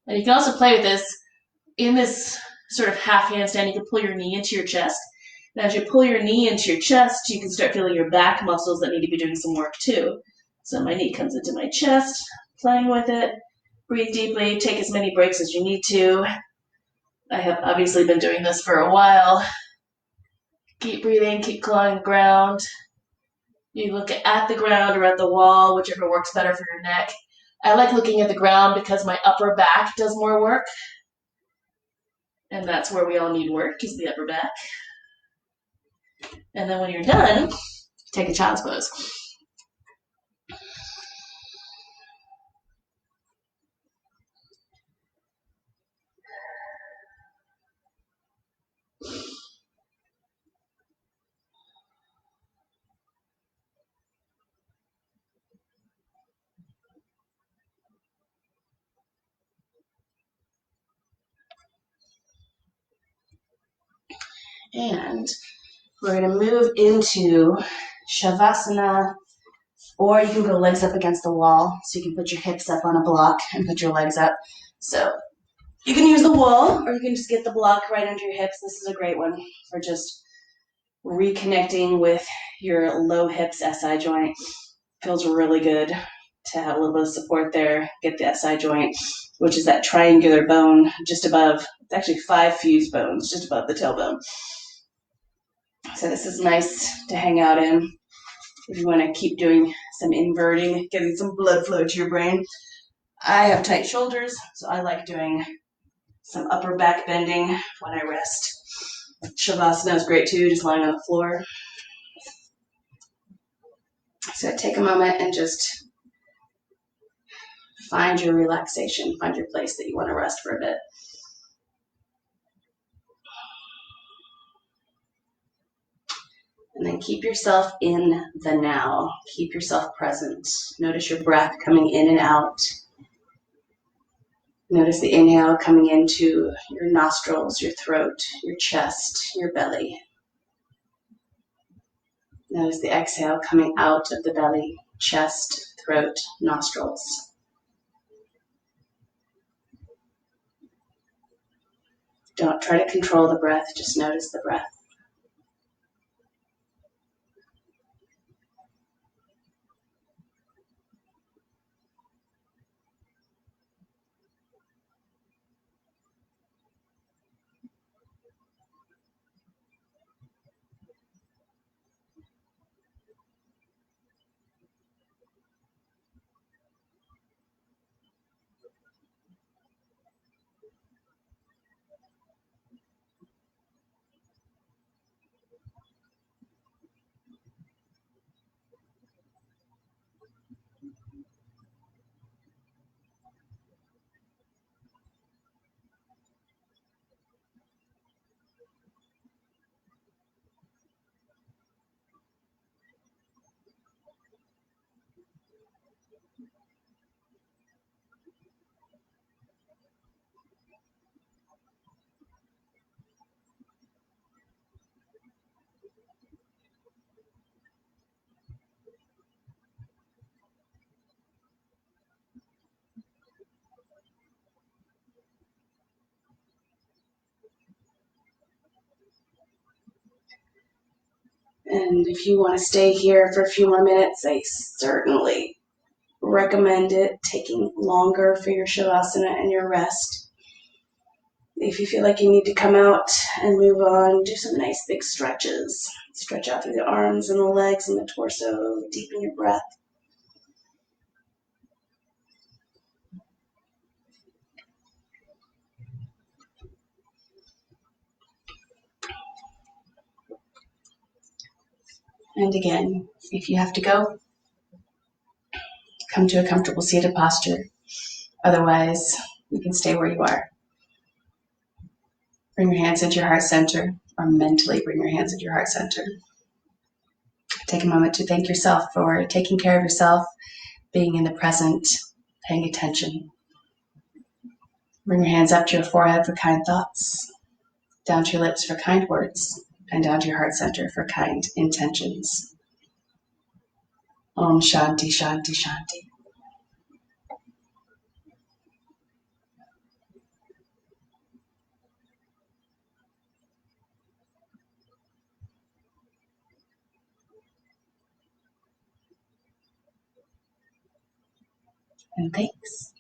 A: And you can also play with this. In this sort of half handstand, you can pull your knee into your chest. And as you pull your knee into your chest, you can start feeling your back muscles that need to be doing some work too. So my knee comes into my chest, playing with it. Breathe deeply, take as many breaks as you need to. I have obviously been doing this for a while. Keep breathing, keep clawing the ground. You look at the ground or at the wall, whichever works better for your neck. I like looking at the ground because my upper back does more work. And that's where we all need work, is the upper back. And then when you're done, take a child's pose. And we're going to move into Shavasana, or you can go legs up against the wall, so you can put your hips up on a block and put your legs up. So you can use the wall, or you can just get the block right under your hips. This is a great one for just reconnecting with your low hips SI joint. Feels really good to have a little bit of support there. Get the SI joint, which is that triangular bone just above, it's actually 5 fused bones just above the tailbone. So this is nice to hang out in if you want to keep doing some inverting, getting some blood flow to your brain. I have tight shoulders, so I like doing some upper back bending when I rest. Shavasana is great too, just lying on the floor. So take a moment and just Find your relaxation. Find your place that you want to rest for a bit. And then keep yourself in the now. Keep yourself present. Notice your breath coming in and out. Notice the inhale coming into your nostrils, your throat, your chest, your belly. Notice the exhale coming out of the belly, chest, throat, nostrils. Don't try to control the breath, just notice the breath. And if you want to stay here for a few more minutes, I certainly recommend it, taking longer for your shavasana and your rest. If you feel like you need to come out and move on, do some nice big stretches. Stretch out through the arms and the legs and the torso, deepen your breath. And again, if you have to go, come to a comfortable seated posture. Otherwise, you can stay where you are. Bring your hands into your heart center, or mentally bring your hands into your heart center. Take a moment to thank yourself for taking care of yourself, being in the present, paying attention. Bring your hands up to your forehead for kind thoughts, down to your lips for kind words, and down to your heart center for kind intentions. Om Shanti Shanti Shanti. And thanks.